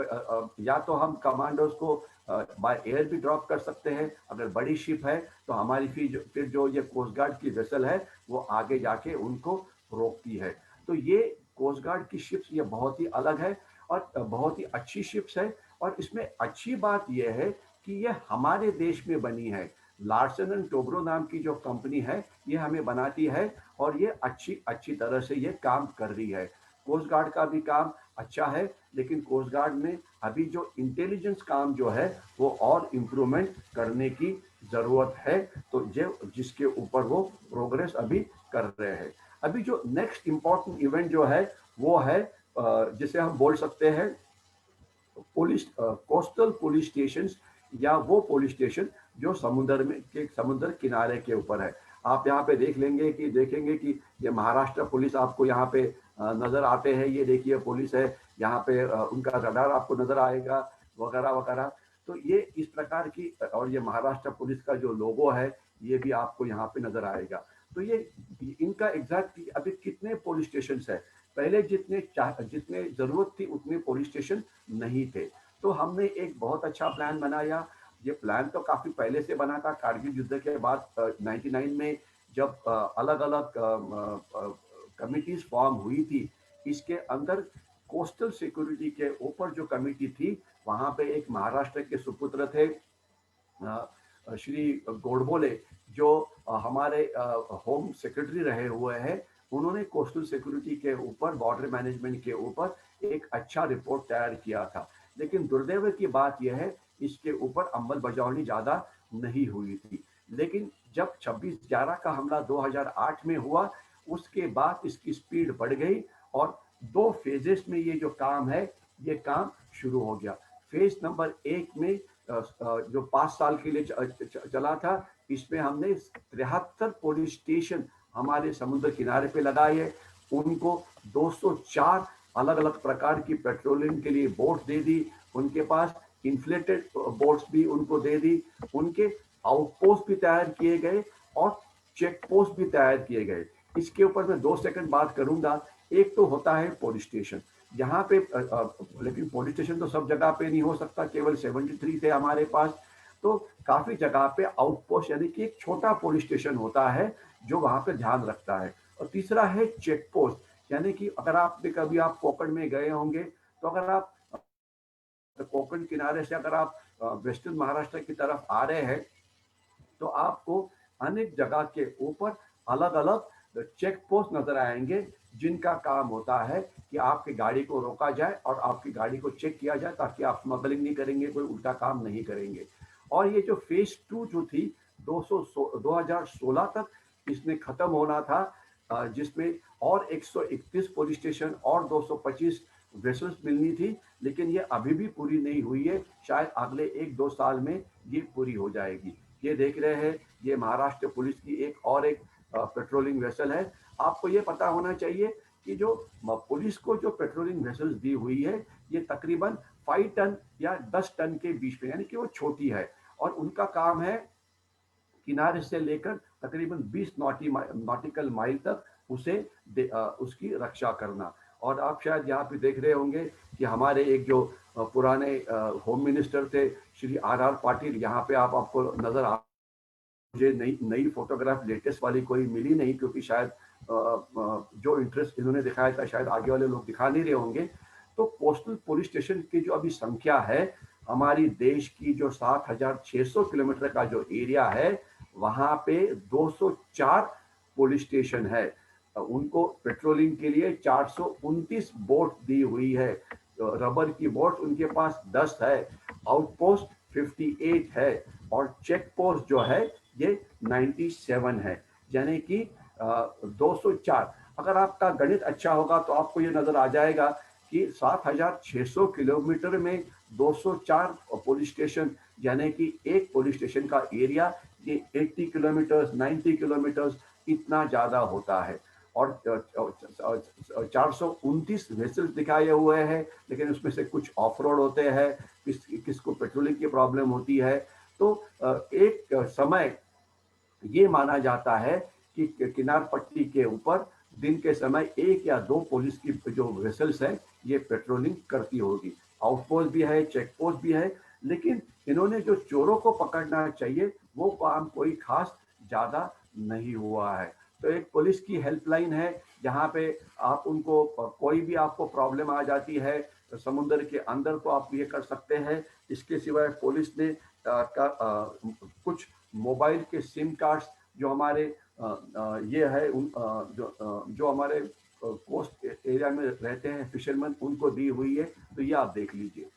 या तो हम कमांडोज को बाय एयर भी ड्रॉप कर सकते हैं, अगर बड़ी शिप है तो हमारी फिर जो ये कोस्ट गार्ड की वेसल है वो आगे जाके उनको रोकती है। तो ये कोस्ट गार्ड की शिप्स ये बहुत ही अलग है और बहुत ही अच्छी शिप्स है। और इसमें अच्छी बात यह है कि ये हमारे देश में बनी है। लार्सन एंड टोब्रो नाम की जो कंपनी है ये हमें बनाती है, और ये अच्छी तरह से ये काम कर रही है। कोस्ट गार्ड का भी काम अच्छा है, लेकिन कोस्ट गार्ड में अभी जो इंटेलिजेंस काम जो है वो और इम्प्रूवमेंट करने की जरूरत है, तो जिसके ऊपर वो प्रोग्रेस अभी कर रहे हैं। अभी जो नेक्स्ट इम्पोर्टेंट इवेंट जो है वो है जिसे हम बोल सकते हैं पुलिस कोस्टल पुलिस स्टेशन, या वो पुलिस स्टेशन जो समुद्र किनारे के ऊपर है। आप यहाँ पे देखेंगे कि ये महाराष्ट्र पुलिस आपको यहाँ पे नजर आते हैं। ये देखिए पुलिस है यहाँ पे, उनका रडार आपको नजर आएगा वगैरह वगैरह। तो ये इस प्रकार की, और ये महाराष्ट्र पुलिस का जो लोगो है ये भी आपको यहाँ पे नजर आएगा। तो ये इनका एग्जैक्ट अभी कितने पुलिस स्टेशन है, पहले जितने जरूरत थी उतने पुलिस स्टेशन नहीं थे। तो हमने एक बहुत अच्छा प्लान बनाया। ये प्लान तो काफी पहले से बना था, कारगिल युद्ध के बाद 99 में जब अलग अलग कमिटीज फॉर्म हुई थी। इसके अंदर कोस्टल सिक्योरिटी के ऊपर जो कमिटी थी, वहां पे एक महाराष्ट्र के सुपुत्र थे श्री गोडबोले, जो हमारे होम सेक्रेटरी रहे हुए हैं। उन्होंने कोस्टल सिक्योरिटी के ऊपर, बॉर्डर मैनेजमेंट के ऊपर एक अच्छा रिपोर्ट तैयार किया था। लेकिन दुर्दैव की बात यह है, इसके ऊपर अमल बजावनी ज्यादा नहीं हुई थी। लेकिन जब 26/11 का हमला 2008 में हुआ, उसके बाद इसकी स्पीड बढ़ गई और 2 फेजेस में ये जो काम है, ये काम शुरू हो गया। फेज नंबर 1 में जो 5 साल के लिए चला था, इसमें हमने 73 पुलिस स्टेशन हमारे समुद्र किनारे पे लगाए। उनको 204 अलग अलग प्रकार की पेट्रोलिंग के लिए बोट दे दी। उनके पास इन्फ्लेटेड बोट्स भी उनको दे दी। उनके आउटपोस्ट भी तैयार किए गए और चेक पोस्ट भी तैयार किए गए। इसके ऊपर मैं 2 सेकंड बात करूंगा। एक तो होता है पुलिस स्टेशन, यहाँ पे लेकिन पुलिस स्टेशन तो सब जगह पे नहीं हो सकता, केवल 73 थे हमारे पास। तो काफी जगह पे आउटपोस्ट यानी कि एक छोटा पुलिस स्टेशन होता है जो वहां पे ध्यान रखता है। और तीसरा है चेक पोस्ट, यानी कि अगर आपने कभी आप कोकण में गए होंगे, तो अगर आप कोकण किनारे से अगर आप वेस्टर्न महाराष्ट्र की तरफ आ रहे हैं, तो आपको अनेक जगह के ऊपर अलग अलग चेक पोस्ट नजर आएंगे, जिनका काम होता है कि आपकी गाड़ी को रोका जाए और आपकी गाड़ी को चेक किया जाए, ताकि आप स्मगलिंग नहीं करेंगे, कोई उल्टा काम नहीं करेंगे। और ये जो फेज 2 जो थी 2016 तक इसने खत्म होना था, जिसमें और 131 पुलिस स्टेशन और 225 वेसल्स मिलनी थी। लेकिन ये अभी भी पूरी नहीं हुई है, शायद अगले 1-2 साल में ये पूरी हो जाएगी। ये देख रहे हैं, ये महाराष्ट्र पुलिस की एक पेट्रोलिंग वेसल है। आपको ये पता होना चाहिए कि जो पुलिस को जो पेट्रोलिंग वेसल्स दी हुई है, ये तकरीबन 5 टन या 10 टन के बीच में, यानी कि वो छोटी है। और उनका काम है किनारे से लेकर तकरीबन 20 नॉटिकल माइल तक उसकी रक्षा करना। और आप शायद यहाँ पे देख रहे होंगे कि हमारे एक जो पुराने होम मिनिस्टर थे श्री RR पाटिल, यहाँ पे आपको नजर आ, मुझे नई फोटोग्राफ लेटेस्ट वाली कोई मिली नहीं, क्योंकि शायद जो इंटरेस्ट इन्होंने दिखाया था शायद आगे वाले लोग दिखा नहीं रहे होंगे। तो कोस्टल पुलिस स्टेशन की जो अभी संख्या है, हमारी देश की जो 7,600 किलोमीटर का जो एरिया है, वहां पे 204 पुलिस स्टेशन है। उनको पेट्रोलिंग के लिए 429 बोट दी हुई है। रबर की बोट उनके पास 10 है, आउटपोस्ट 58 है, और चेक पोस्ट जो है ये 97 है, यानी कि 204। अगर आपका गणित अच्छा होगा तो आपको ये नजर आ जाएगा कि 7,600 किलोमीटर में 204 पुलिस स्टेशन, यानी कि एक पुलिस स्टेशन का एरिया ये 80 किलोमीटर 90 किलोमीटर इतना ज्यादा होता है। और 429 वेसल्स दिखाए हुए हैं, लेकिन उसमें से कुछ ऑफ रोड होते हैं, किसको पेट्रोलिंग की प्रॉब्लम होती है। तो एक समय ये माना जाता है कि किनार पट्टी के ऊपर दिन के समय 1 या 2 पुलिस की जो वेसल्स है ये पेट्रोलिंग करती होगी। आउटपोस्ट भी है, चेक पोस्ट भी है, लेकिन इन्होंने जो चोरों को पकड़ना चाहिए वो काम कोई खास ज्यादा नहीं हुआ है। तो एक पुलिस की हेल्पलाइन है, जहाँ पे आप उनको कोई भी आपको प्रॉब्लम आ जाती है तो समुद्र के अंदर तो आप ये कर सकते हैं। इसके सिवाय पुलिस ने कुछ मोबाइल के सिम कार्ड्स जो हमारे ये है जो हमारे कोस्ट एरिया में रहते हैं फिशरमैन, उनको दी हुई है। तो ये आप देख लीजिए।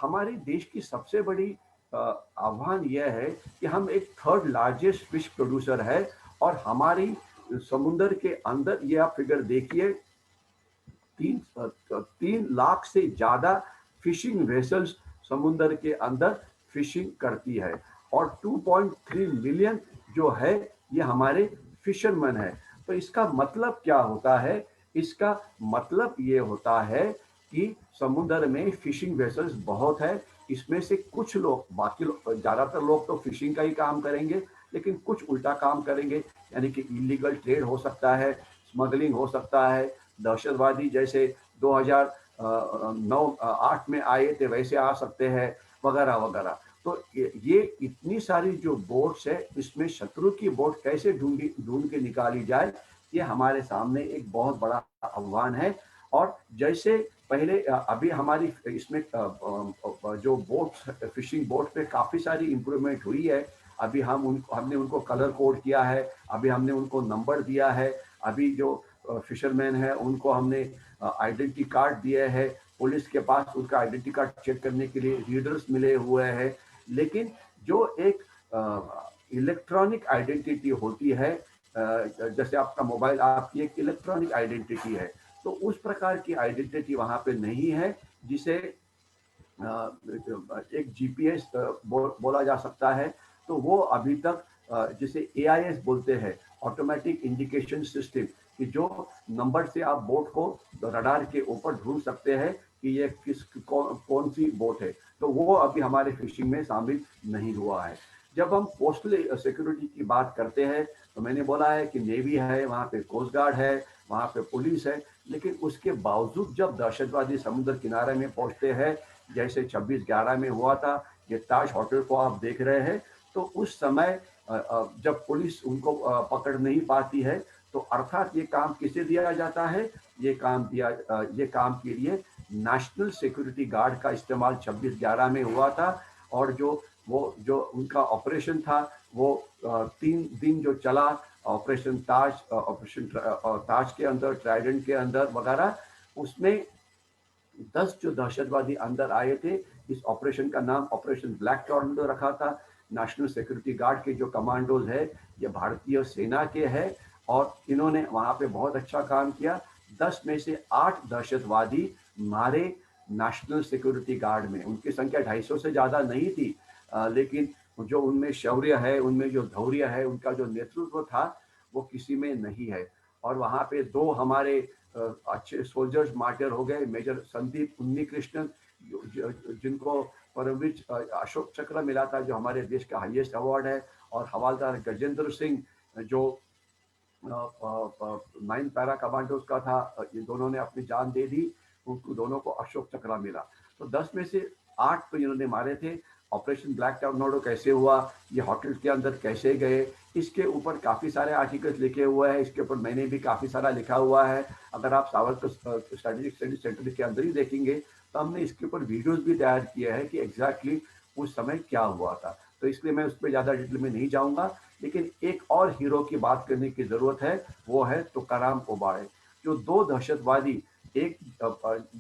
हमारे देश की सबसे बड़ी आह्वान यह है कि हम एक 3rd लार्जेस्ट फिश प्रोड्यूसर है, और हमारी समुद्र के अंदर ये आप फिगर देखिए 3 लाख से ज्यादा फिशिंग वेसल्स समुद्र के अंदर फिशिंग करती है, और 2.3 मिलियन जो है ये हमारे फिशरमैन है। तो इसका मतलब क्या होता है? इसका मतलब ये होता है कि समुद्र में फिशिंग वेसल्स बहुत है। इसमें से कुछ लोग, बाकी लोग, ज़्यादातर लोग तो फिशिंग का ही काम करेंगे, लेकिन कुछ उल्टा काम करेंगे, यानी कि इलीगल ट्रेड हो सकता है, स्मगलिंग हो सकता है, दहशतवादी जैसे 2009-8 में आए थे वैसे आ सकते हैं, वगैरह वगैरह। तो ये इतनी सारी जो बोट्स है, इसमें शत्रु की बोट कैसे ढूंढ के निकाली जाए, ये हमारे सामने एक बहुत बड़ा आह्वान है। और जैसे पहले अभी हमारी इसमें जो बोट्स, फिशिंग बोट पे काफ़ी सारी इम्प्रूवमेंट हुई है। अभी हमने उनको कलर कोड किया है, अभी हमने उनको नंबर दिया है, अभी जो फिशरमैन है उनको हमने आइडेंटिटी कार्ड दिए हैं, पुलिस के पास उनका आइडेंटिटी कार्ड चेक करने के लिए रीडर्स मिले हुए हैं। लेकिन जो एक इलेक्ट्रॉनिक आइडेंटिटी होती है, जैसे आपका मोबाइल आपकी एक इलेक्ट्रॉनिक आइडेंटिटी है, तो उस प्रकार की आइडेंटिटी वहाँ पे नहीं है, जिसे एक जीपीएस बोला जा सकता है। तो वो अभी तक जिसे एआईएस बोलते हैं, ऑटोमेटिक इंडिकेशन सिस्टम, कि जो नंबर से आप बोट को रडार के ऊपर ढूंढ सकते हैं कि ये कौन सी बोट है, तो वो अभी हमारे फिशिंग में शामिल नहीं हुआ है। जब हम कोस्टल सिक्योरिटी की बात करते हैं, तो मैंने बोला है कि नेवी है, वहाँ पे कोस्ट गार्ड है, वहाँ पे पुलिस है, लेकिन उसके बावजूद जब दहशतवादी समुद्र किनारे में पहुंचते हैं, जैसे 26/11 में हुआ था, ये ताज होटल को आप देख रहे हैं, तो उस समय जब पुलिस उनको पकड़ नहीं पाती है, तो अर्थात ये काम किसे दिया जाता है? ये काम के लिए नेशनल सिक्योरिटी गार्ड का इस्तेमाल 26/11 में हुआ था। और जो उनका ऑपरेशन था, वो 3 दिन जो चला, ऑपरेशन ताज के अंदर, ट्राइडेंट के अंदर वगैरह, उसमें 10 जो दहशतवादी अंदर आए थे। इस ऑपरेशन का नाम ऑपरेशन ब्लैक टॉर्नेडो रखा था। नेशनल सिक्योरिटी गार्ड के जो कमांडोज है, ये भारतीय सेना के हैं, और इन्होंने वहाँ पे बहुत अच्छा काम किया। 10 में से 8 दहशतवादी मारे नेशनल सिक्योरिटी गार्ड में। उनकी संख्या 250 से ज़्यादा नहीं थी, लेकिन जो उनमें शौर्य है, उनमें जो धैर्य है, उनका जो नेतृत्व था, वो किसी में नहीं है। और वहाँ पे 2 हमारे अच्छे सोल्जर्स मार्टर हो गए, मेजर संदीप उन्नीकृष्णन, जिनको परमवीर अशोक चक्र मिला था, जो हमारे देश का हाईएस्ट अवार्ड है, और हवलदार गजेंद्र सिंह, जो 9 पैरा कमांडोज का था। ये दोनों ने अपनी जान दे दी, उनको दोनों को अशोक चक्र मिला। तो 10 में से 8 तो इन्होंने मारे थे। ऑपरेशन ब्लैक टॉर्नेडो कैसे हुआ, ये होटल के अंदर कैसे गए, इसके ऊपर काफ़ी सारे आर्टिकल्स लिखे हुए हैं, इसके ऊपर मैंने भी काफ़ी सारा लिखा हुआ है। अगर आप सावरकर स्ट्रेटेजिक स्टडी सेंटर के अंदर ही देखेंगे, तो हमने इसके ऊपर वीडियोस भी तैयार किए हैं कि एग्जैक्टली उस समय क्या हुआ था। तो इसलिए मैं उस पर ज़्यादा डिटेल में नहीं जाऊँगा। लेकिन एक और हीरो की बात करने की ज़रूरत है, वो है तुकाराम ओबाळे। जो 2 दहशतवादी, एक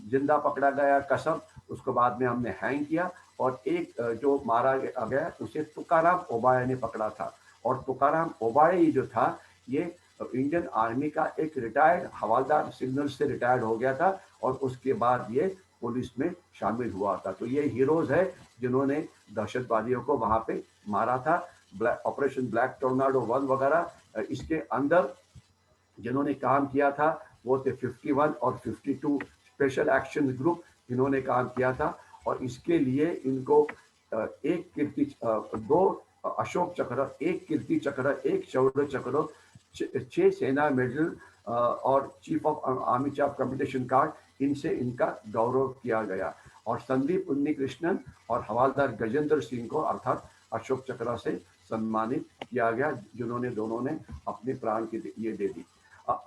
जिंदा पकड़ा गया कसम, उसको बाद में हमने हैंग किया, और एक जो मारा गया उसे तुकाराम ओबाळे ने पकड़ा था। और तुकाराम ओबाळे जो था, ये इंडियन आर्मी का एक रिटायर्ड हवलदार, सिग्नल से रिटायर्ड हो गया था, और उसके बाद ये पुलिस में शामिल हुआ था। तो ये हीरोज है जिन्होंने दहशतवादियों को वहां पे मारा था। ऑपरेशन ब्लैक टोर्नाडो 1 वगैरह, इसके अंदर जिन्होंने काम किया था, वो थे 51 और 52 स्पेशल एक्शन ग्रुप, इन्होंने काम किया था। और इसके लिए इनको एक कीर्ति, 2 अशोक चक्र, 1 कीर्ति चक्र, 1 शौर्य चक्र, 6 सेना मेडल, और chief of army staff competition card, इनसे इनका गौरव किया गया। और संदीप उन्नीकृष्णन और हवलदार गजेंद्र सिंह को अर्थात अशोक चक्र से सम्मानित किया गया, जिन्होंने दोनों ने अपने प्राण की ये दे दी।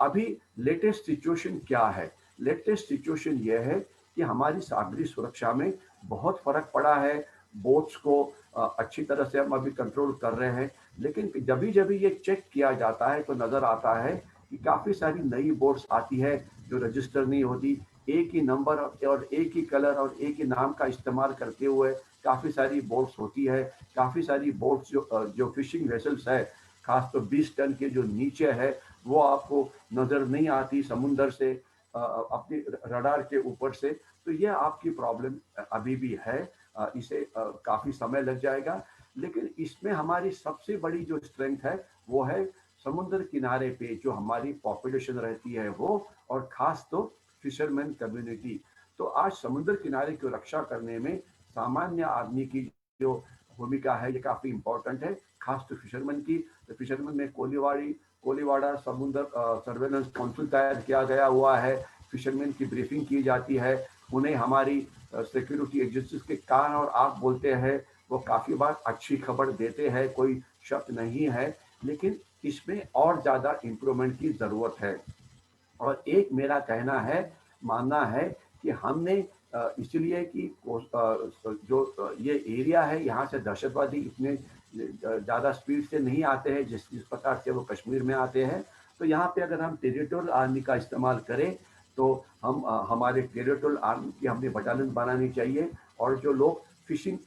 अभी लेटेस्ट सिचुएशन क्या है? लेटेस्ट सिचुएशन ये है कि हमारी सागरी सुरक्षा में बहुत फर्क पड़ा है। बोट्स को अच्छी तरह से हम अभी कंट्रोल कर रहे हैं, लेकिन जब भी ये चेक किया जाता है, तो नजर आता है कि काफी सारी नई बोट्स आती है जो रजिस्टर नहीं होती। एक ही नंबर और एक ही कलर और एक ही नाम का इस्तेमाल करते हुए काफी सारी बोट्स होती है। काफी सारी बोट्स जो फिशिंग वेसल्स है, खास तो 20 टन के जो नीचे है, वो आपको नजर नहीं आती समुंदर से, अपनी रडार के ऊपर से। तो ये आपकी प्रॉब्लम अभी भी है, इसे काफी समय लग जाएगा। लेकिन इसमें हमारी सबसे बड़ी जो स्ट्रेंथ है वो है समुद्र किनारे पे जो हमारी पॉपुलेशन रहती है वो, और खास तो फिशरमैन कम्युनिटी। तो आज समुद्र किनारे की रक्षा करने में सामान्य आदमी की जो भूमिका है ये काफ़ी इम्पोर्टेंट है, खास तो फिशरमैन की। तो फिशरमैन में कोलीवाड़ा समुद्र सर्वेलेंस काउंसिल तैयार किया गया हुआ है। फिशरमैन की ब्रीफिंग की जाती है, उन्हें हमारी सिक्योरिटी एजेंसीज के कान और आँख बोलते हैं, वो काफ़ी बार अच्छी खबर देते हैं, कोई शक नहीं है। लेकिन इसमें और ज़्यादा इम्प्रूवमेंट की ज़रूरत है। और एक मेरा कहना है, मानना है कि हमने इसलिए कि जो ये एरिया है यहाँ से दहशतवादी इतने ज़्यादा स्पीड से नहीं आते हैं जिस प्रकार से वो कश्मीर में आते हैं। तो यहाँ पे अगर हम टेरिटोरियल आर्मी का इस्तेमाल करें तो हम हमारे टेरिटोरियल आर्मी की हमने बटालियन बनानी चाहिए, और जो लोग फिशिंग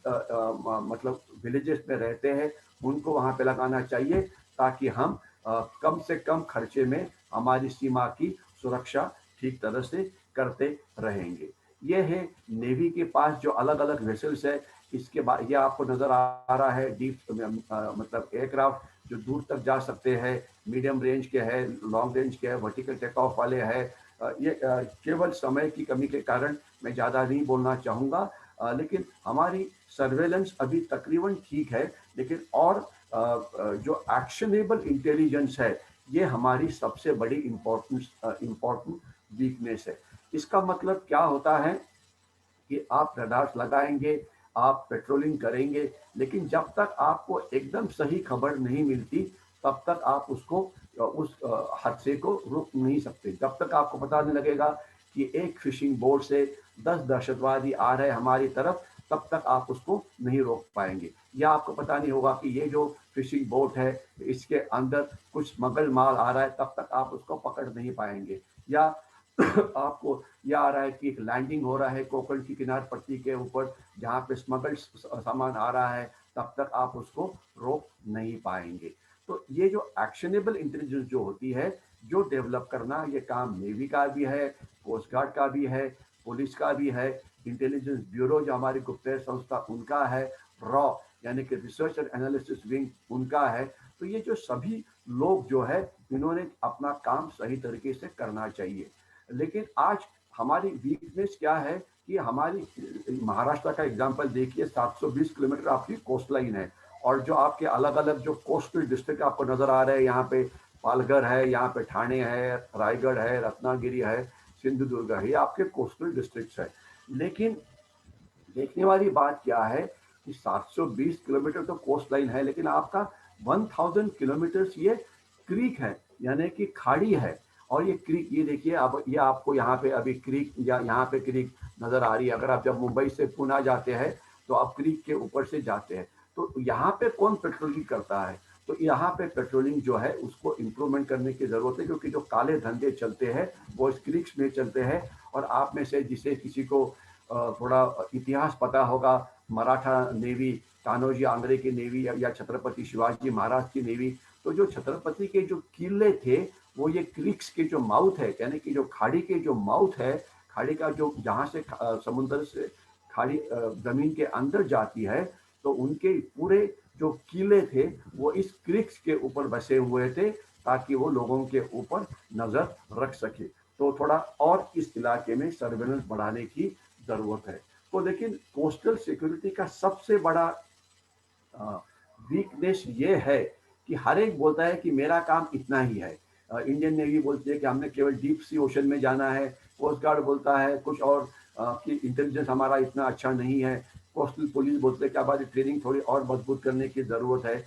मतलब विलेजेस में रहते हैं उनको वहाँ पे लगाना चाहिए, ताकि हम कम से कम खर्चे में हमारी सीमा की सुरक्षा ठीक तरह से करते रहेंगे। ये है नेवी के पास जो अलग अलग वेसल्स है। इसके बाद ये आपको नजर आ रहा है डीप मतलब एयरक्राफ्ट जो दूर तक जा सकते हैं, मीडियम रेंज के है, लॉन्ग रेंज के है, वर्टिकल टेक ऑफ वाले है। ये केवल समय की कमी के कारण मैं ज़्यादा नहीं बोलना चाहूँगा, लेकिन हमारी सर्वेलेंस अभी तकरीबन ठीक है, लेकिन और जो एक्शनेबल इंटेलिजेंस है ये हमारी सबसे बड़ी इम्पोर्टेंट वीकनेस है। इसका मतलब क्या होता है कि आप रडार्स लगाएंगे, आप पेट्रोलिंग करेंगे, लेकिन जब तक आपको एकदम सही खबर नहीं मिलती तब तक आप उसको उस हादसे को रोक नहीं सकते। जब तक आपको पता नहीं लगेगा कि एक फिशिंग बोट से 10 दहशतवादी आ रहे हमारी तरफ, तब तक आप उसको नहीं रोक पाएंगे। या आपको पता नहीं होगा कि ये जो फिशिंग बोट है इसके अंदर कुछ स्मगल माल आ रहा है, तब तक आप उसको पकड़ नहीं पाएंगे। या आपको यह आ रहा है कि एक लैंडिंग हो रहा है कोकण की किनार पट्टी के ऊपर जहाँ पे स्मगल सामान आ रहा है, तब तक आप उसको रोक नहीं पाएंगे। तो ये जो एक्शनेबल इंटेलिजेंस जो होती है, जो डेवलप करना, ये काम नेवी का भी है, कोस्ट गार्ड का भी है, पुलिस का भी है, इंटेलिजेंस ब्यूरो जो हमारी गुप्तचर संस्था उनका है, रॉ यानी कि रिसर्च एंड एनालिसिस विंग उनका है। तो ये जो सभी लोग जो है इन्होंने अपना काम सही तरीके से करना चाहिए। लेकिन आज हमारी वीकनेस क्या है कि हमारी महाराष्ट्र का एग्जांपल देखिए, 720 किलोमीटर आपकी कोस्ट लाइन है, और जो आपके अलग अलग जो कोस्टल डिस्ट्रिक्ट आपको नजर आ रहे हैं, यहाँ पे पालघर है, यहाँ पे ठाणे है, रायगढ़ है, रत्नागिरी है, सिंधुदुर्ग है, ये आपके कोस्टल डिस्ट्रिक्ट है। लेकिन देखने वाली बात क्या है कि 720 किलोमीटर तो कोस्ट लाइन है, लेकिन आपका 1000 किलोमीटर ये क्रीक है, यानी कि खाड़ी है। और ये क्रीक, ये देखिए, अब ये आपको यहाँ पे अभी क्रीक या यहाँ पे क्रीक नजर आ रही है। अगर आप जब मुंबई से पुणे जाते हैं तो आप क्रीक के ऊपर से जाते हैं, तो यहाँ पे कौन पेट्रोलिंग करता है? तो यहाँ पे पेट्रोलिंग जो है उसको इम्प्रूवमेंट करने की जरूरत है, क्योंकि जो काले धंधे चलते हैं वो इस क्रीक्स में चलते हैं। और आप में से जिसे किसी को थोड़ा इतिहास पता होगा, मराठा नेवी, कान्होजी आंग्रे की नेवी या छत्रपति शिवाजी महाराज की नेवी, तो जो छत्रपति के जो किले थे वो ये क्रीक्स के जो माउथ है, यानी कि जो खाड़ी के जो माउथ है, खाड़ी का जो जहाँ से समुद्र से खाड़ी जमीन के अंदर जाती है, तो उनके पूरे जो किले थे वो इस क्रीक्स के ऊपर बसे हुए थे, ताकि वो लोगों के ऊपर नजर रख सके। तो थोड़ा और इस इलाके में सर्वेलेंस बढ़ाने की जरूरत है। तो लेकिन कोस्टल सिक्योरिटी का सबसे बड़ा वीकनेस ये है कि हर एक बोलता है कि मेरा काम इतना ही है। इंडियन नेवी बोलती है कि हमने केवल डीप सी ओशन में जाना है, कोस्ट गार्ड बोलता है कुछ और कि इंटेलिजेंस हमारा इतना अच्छा नहीं है, कोस्टल पुलिस बोलते हैं कि हमारी ट्रेनिंग थोड़ी और मजबूत करने की ज़रूरत है।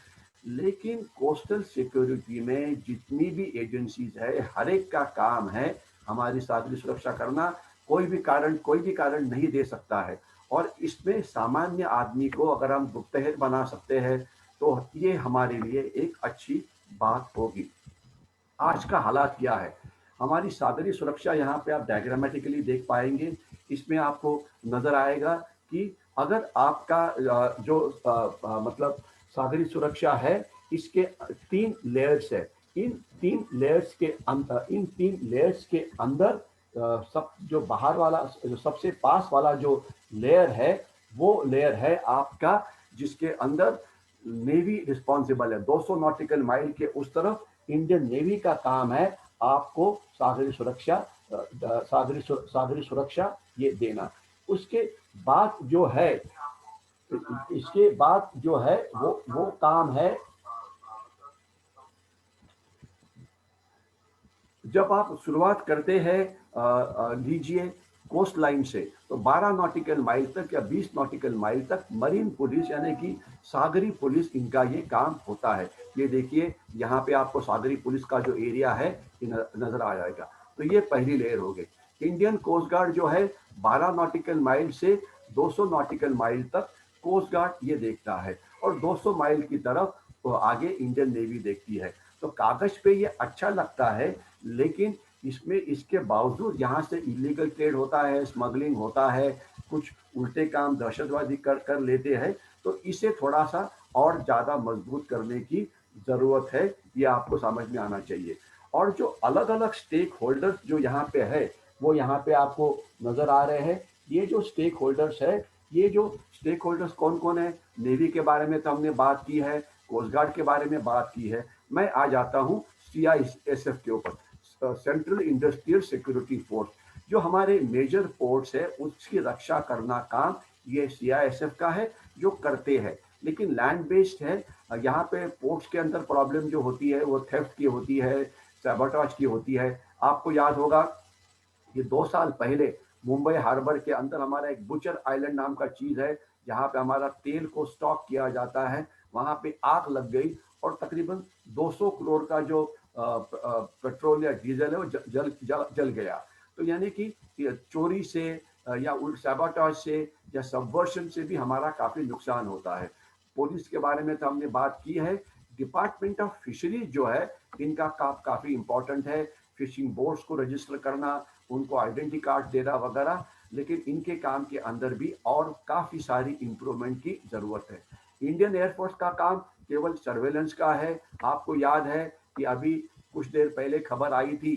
लेकिन कोस्टल सिक्योरिटी में जितनी भी एजेंसीज है, हर एक का काम है हमारी सागरी सुरक्षा करना। कोई भी कारण नहीं दे सकता है, और इसमें सामान्य आदमी को अगर हम गुप्तहेर बना सकते हैं तो ये हमारे लिए एक अच्छी बात होगी। आज का हालात क्या है, हमारी सागरी सुरक्षा यहाँ पे आप डायग्रामेटिकली देख पाएंगे। इसमें आपको नजर आएगा कि अगर आपका मतलब सागरी सुरक्षा है, इसके 3 लेयर्स है। इन तीन लेयर्स के अंदर सब जो बाहर वाला, जो सबसे पास वाला जो लेयर है वो लेयर है आपका, जिसके अंदर नेवी रिस्पॉन्सिबल है। 200 नॉटिकल माइल के उस तरफ इंडियन नेवी का काम है आपको सागरी सुरक्षा ये देना। उसके बाद जो है, इसके बाद जो है वो काम है, जब आप शुरुआत करते हैं लीजिए कोस्ट लाइन से, तो 12 नॉटिकल माइल तक या 20 नॉटिकल माइल तक मरीन पुलिस यानी कि सागरी पुलिस, इनका ये काम होता है। ये देखिए यहाँ पे आपको सागरी पुलिस का जो एरिया है ये नजर आ जाएगा। तो ये पहली लेयर हो गई। इंडियन कोस्ट गार्ड जो है 12 नॉटिकल माइल से 200 नॉटिकल माइल तक कोस्ट गार्ड ये देखता है, और 200 माइल की तरफ तो आगे इंडियन नेवी देखती है। तो कागज पे ये अच्छा लगता है, लेकिन इसमें इसके बावजूद यहाँ से इलीगल ट्रेड होता है, स्मगलिंग होता है, कुछ उल्टे काम दहशतवादी कर लेते हैं। तो इसे थोड़ा सा और ज़्यादा मजबूत करने की ज़रूरत है, ये आपको समझ में आना चाहिए। और जो अलग अलग स्टेक होल्डर्स जो यहाँ पे है वो यहाँ पे आपको नज़र आ रहे हैं। ये जो स्टेक होल्डर्स है, ये जो स्टेक होल्डर्स कौन कौन है? नेवी के बारे में तो हमने बात की है, कोस्ट गार्ड के बारे में बात की है। मैं आ जाता हूँ CISF के ऊपर, सेंट्रल इंडस्ट्रियल सिक्योरिटी फोर्स। जो हमारे मेजर पोर्ट्स है उसकी रक्षा करना काम ये CISF का है, जो करते हैं। लेकिन लैंड बेस्ड है, यहाँ पे पोर्ट्स के अंदर प्रॉब्लम जो होती है वो थेफ्ट की होती है, सैबोटाज की होती है। आपको याद होगा ये 2 साल पहले मुंबई हार्बर के अंदर हमारा एक बुचर आइलैंड नाम का चीज है, जहाँ पे हमारा तेल को स्टॉक किया जाता है, वहां पे आग लग गई और तकरीबन 200 करोड़ का जो पेट्रोल या डीजल है वो जल गया। तो यानी कि चोरी से या सैबोटाज से या सबवर्शन से भी हमारा काफी नुकसान होता है। पुलिस के बारे में तो हमने बात की है। डिपार्टमेंट ऑफ फिशरीज जो है, इनका काफी इंपॉर्टेंट है। फिशिंग बोट्स को रजिस्टर करना, उनको आइडेंटिटी कार्ड देना वगैरह। लेकिन इनके काम के अंदर भी और काफी सारी इंप्रूवमेंट की जरूरत है। इंडियन एयरफोर्स का काम केवल सर्वेलेंस का है। आपको याद है कि अभी कुछ देर पहले खबर आई थी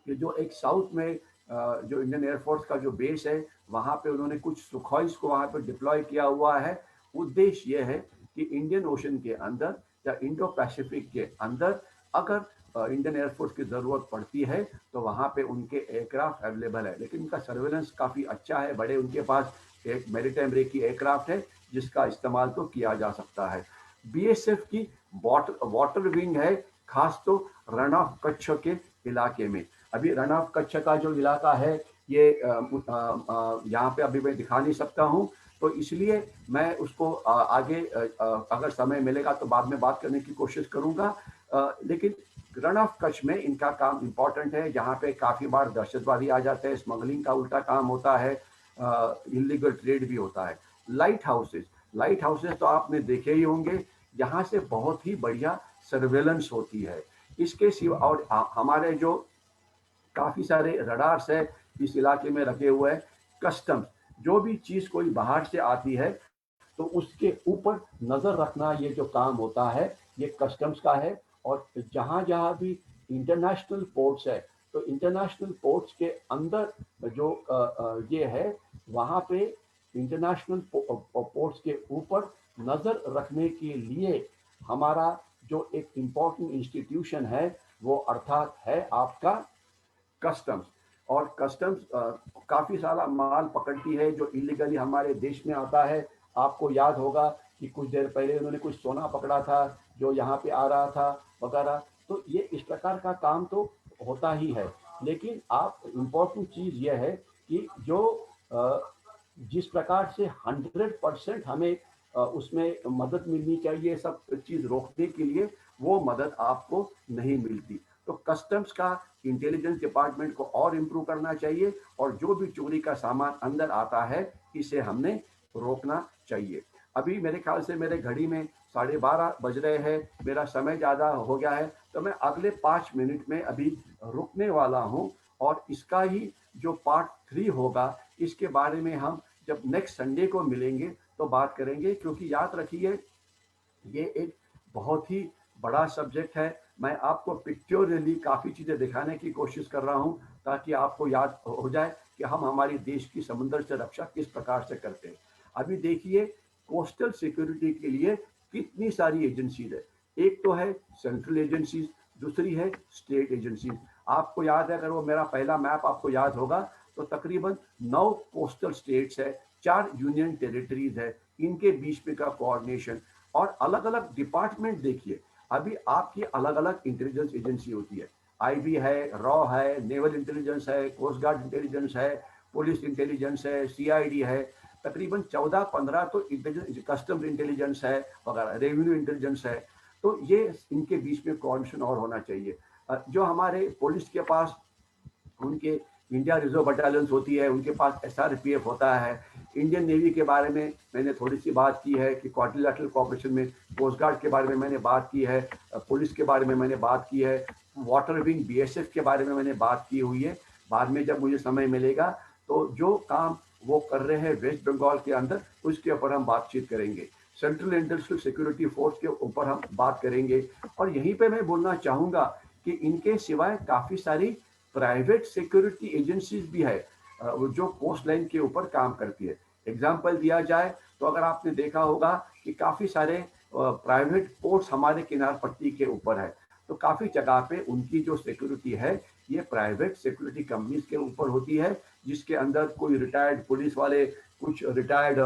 कि जो एक साउथ में जो इंडियन एयरफोर्स का जो बेस है, वहाँ पे उन्होंने कुछ सुखोइस को वहाँ पे डिप्लॉय किया हुआ है। उद्देश्य ये है कि इंडियन ओशन के अंदर या इंडो पैसिफिक के अंदर अगर इंडियन एयरफोर्स की ज़रूरत पड़ती है तो वहाँ पे उनके एयरक्राफ्ट अवेलेबल है। लेकिन उनका सर्वेलेंस काफ़ी अच्छा है, बड़े उनके पास एक मैरीटाइम रे की एयरक्राफ्ट है जिसका इस्तेमाल तो किया जा सकता है। BSF की वाटर विंग है, खास तो रण ऑफ कच्छ के इलाके में। अभी रण ऑफ कच्छ का जो इलाका है ये यहाँ पे अभी मैं दिखा नहीं सकता हूँ, तो इसलिए मैं उसको आगे अगर समय मिलेगा तो बाद में बात करने की कोशिश करूंगा। लेकिन रण ऑफ कच्छ में इनका काम इम्पोर्टेंट है, जहाँ पे काफ़ी बार दहशतवादी आ जाते हैं, स्मगलिंग का उल्टा काम होता है, इलीगल ट्रेड भी होता है। लाइट हाउसेज तो आपने देखे ही होंगे, यहाँ से बहुत ही बढ़िया सर्वेलेंस होती है। इसके सिवा और हमारे जो काफ़ी सारे रडार्स है इस इलाके में रखे हुए हैं। कस्टम्स, जो भी चीज़ कोई बाहर से आती है तो उसके ऊपर नज़र रखना, ये जो काम होता है ये कस्टम्स का है। और जहाँ जहाँ भी इंटरनेशनल पोर्ट्स है, तो इंटरनेशनल पोर्ट्स के अंदर जो ये है, वहाँ पे इंटरनेशनल पोर्ट्स के ऊपर नज़र रखने के लिए हमारा जो एक इम्पोर्टेंट इंस्टीट्यूशन है वो अर्थात है आपका कस्टम्स। और कस्टम्स काफ़ी सारा माल पकड़ती है जो इलीगली हमारे देश में आता है। आपको याद होगा कि कुछ देर पहले उन्होंने कुछ सोना पकड़ा था जो यहाँ पे आ रहा था वगैरह। तो ये इस प्रकार का काम तो होता ही है। लेकिन आप इम्पोर्टेंट चीज़ ये है कि जो जिस प्रकार से 100% हमें उसमें मदद मिलनी चाहिए सब चीज़ रोकने के लिए, वो मदद आपको नहीं मिलती। तो कस्टम्स का इंटेलिजेंस डिपार्टमेंट को और इम्प्रूव करना चाहिए, और जो भी चोरी का सामान अंदर आता है इसे हमने रोकना चाहिए। अभी मेरे ख्याल से मेरे घड़ी में 12:30 बज रहे हैं, मेरा समय ज़्यादा हो गया है, तो मैं अगले 5 मिनट में अभी रुकने वाला हूँ। और इसका ही जो पार्ट 3 होगा, इसके बारे में हम जब नेक्स्ट संडे को मिलेंगे तो बात करेंगे, क्योंकि याद रखिए ये एक बहुत ही बड़ा सब्जेक्ट है। मैं आपको पिक्चोरली काफ़ी चीज़ें दिखाने की कोशिश कर रहा हूँ ताकि आपको याद हो जाए कि हम हमारी देश की समुद्र से रक्षा किस प्रकार से करते हैं। अभी देखिए कोस्टल सिक्योरिटी के लिए कितनी सारी एजेंसीज है। एक तो है सेंट्रल एजेंसीज, दूसरी है स्टेट एजेंसीज। आपको याद है, अगर वो मेरा पहला मैप आपको याद होगा, तो तकरीबन 9 कोस्टल स्टेट्स है, 4 यूनियन टेरिटरीज है, इनके बीच में का कोऑर्डिनेशन और अलग अलग डिपार्टमेंट। देखिए अभी आपकी अलग अलग इंटेलिजेंस एजेंसी होती है, आईबी है, रॉ है, नेवल इंटेलिजेंस है, कोस्ट गार्ड इंटेलिजेंस है, पुलिस इंटेलिजेंस है, सीआईडी है, तकरीबन 14-15 तो इंटेलिजेंस, कस्टम्स इंटेलिजेंस है वगैरह, रेवेन्यू इंटेलिजेंस है। तो ये इनके बीच में कोऑर्डिनेशन और होना चाहिए। जो हमारे पुलिस के पास उनके इंडिया रिजर्व बटालियंस होती है, उनके पास एसआरपीएफ होता है। इंडियन नेवी के बारे में मैंने थोड़ी सी बात की है कि क्वाड्रिलेटरल कोऑपरेशन में कोस्ट गार्ड के बारे में मैंने बात की है, पुलिस के बारे में मैंने बात की है, वाटर विंग बीएसएफ के बारे में मैंने बात की हुई है। बाद में जब मुझे समय मिलेगा तो जो काम वो कर रहे हैं वेस्ट बंगाल के अंदर, उसके ऊपर हम बातचीत करेंगे। सेंट्रल इंडस्ट्रियल सिक्योरिटी फोर्स के ऊपर हम बात करेंगे। और यहीं पे मैं बोलना चाहूँगा कि इनके सिवाय काफ़ी सारी प्राइवेट सिक्योरिटी एजेंसीज भी है जो कोस्ट लाइन के ऊपर काम करती है। एग्जाम्पल दिया जाए तो अगर आपने देखा होगा कि काफ़ी सारे प्राइवेट पोर्ट्स हमारे किनार पट्टी के ऊपर है, तो काफ़ी जगह पे उनकी जो सिक्योरिटी है ये प्राइवेट सिक्योरिटी कंपनीज के ऊपर होती है, जिसके अंदर कोई रिटायर्ड पुलिस वाले, कुछ रिटायर्ड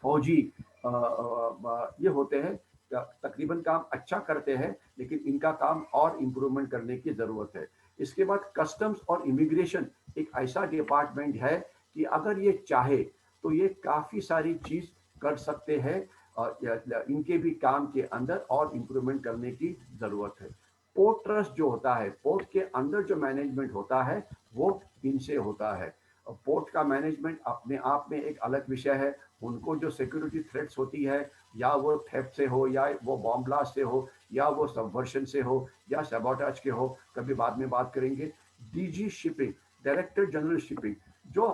फौजी ये होते हैं। तकरीबन काम अच्छा करते हैं, लेकिन इनका काम और इम्प्रूवमेंट करने की ज़रूरत है। इसके बाद कस्टम्स और इमिग्रेशन एक ऐसा डिपार्टमेंट है कि अगर ये चाहे तो ये काफ़ी सारी चीज़ कर सकते हैं। इनके भी काम के अंदर और इम्प्रूवमेंट करने की ज़रूरत है। पोर्ट ट्रस्ट जो होता है, पोर्ट के अंदर जो मैनेजमेंट होता है वो इनसे होता है। पोर्ट का मैनेजमेंट अपने आप में एक अलग विषय है। उनको जो सिक्योरिटी थ्रेट्स होती है, या वो थेफ्ट से हो, या वो बॉम्ब ब्लास्ट से हो, या वो सबवर्शन से हो, या सैबोटेज के हो, कभी बाद में बात करेंगे। DG shipping, director general shipping, जो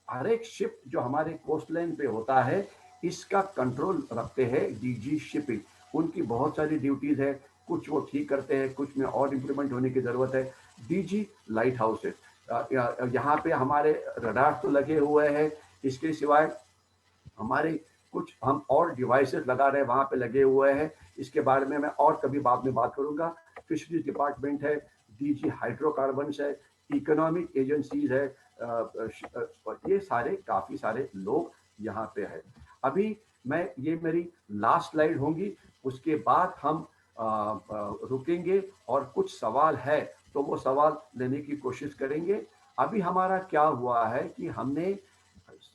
हर एक शिप जो हमारे कोस्ट लाइन पे होता है इसका कंट्रोल रखते हैं डीजी शिपिंग। उनकी बहुत सारी ड्यूटीज है, कुछ वो ठीक करते हैं, कुछ में और इम्प्रूवमेंट होने की ज़रूरत है। डीजी लाइट हाउसेस, यहाँ पे हमारे रडार तो लगे हुए हैं, इसके सिवाय हमारे कुछ हम और डिवाइसेस लगा रहे हैं, वहाँ पे लगे हुए हैं। इसके बारे में मैं और कभी बाद में बात करूँगा। फिशरीज डिपार्टमेंट है, डीजी हाइड्रोकार्बन्स है, इकोनॉमिक एजेंसीज है, ये सारे काफ़ी सारे लोग यहाँ पे है। अभी मैं, ये मेरी लास्ट स्लाइड होंगी, उसके बाद हम रुकेंगे और कुछ सवाल है तो वो सवाल लेने की कोशिश करेंगे। अभी हमारा क्या हुआ है कि हमने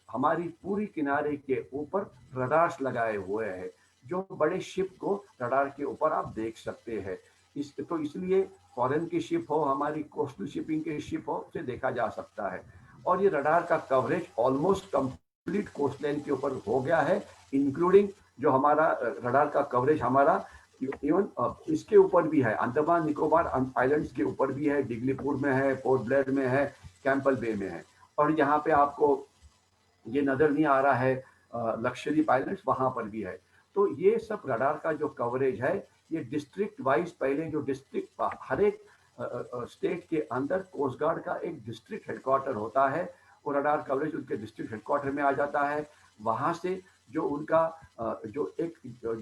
हमारी पूरी किनारे के ऊपर रडार्स लगाए हुए हैं, जो बड़े शिप को रडार के ऊपर आप देख सकते हैं। तो इसलिए फॉरेन की शिप हो, हमारी कोस्टल शिपिंग की शिप हो, उसे देखा जा सकता है। और ये रडार का coverage almost complete coastline के ऊपर हो गया है, इंक्लूडिंग जो हमारा रडार का कवरेज हमारा इवन इसके ऊपर भी है, अंडमान निकोबार आइलैंड्स के ऊपर भी है, डिगलीपुर में है, पोर्ट ब्लेयर में है, कैंपल बे में है। और यहाँ पे आपको ये नज़र नहीं आ रहा है लक्षद्वीप आइलैंड्स, वहाँ पर भी है। तो ये सब रडार का जो कवरेज है, ये डिस्ट्रिक्ट वाइज, पहले जो डिस्ट्रिक्ट हर एक स्टेट के अंदर कोस्ट गार्ड का एक डिस्ट्रिक्ट हेडक्वार्टर होता है, वो रडार कवरेज उनके डिस्ट्रिक्ट हेडक्वार्टर में आ जाता है। वहाँ से जो उनका जो एक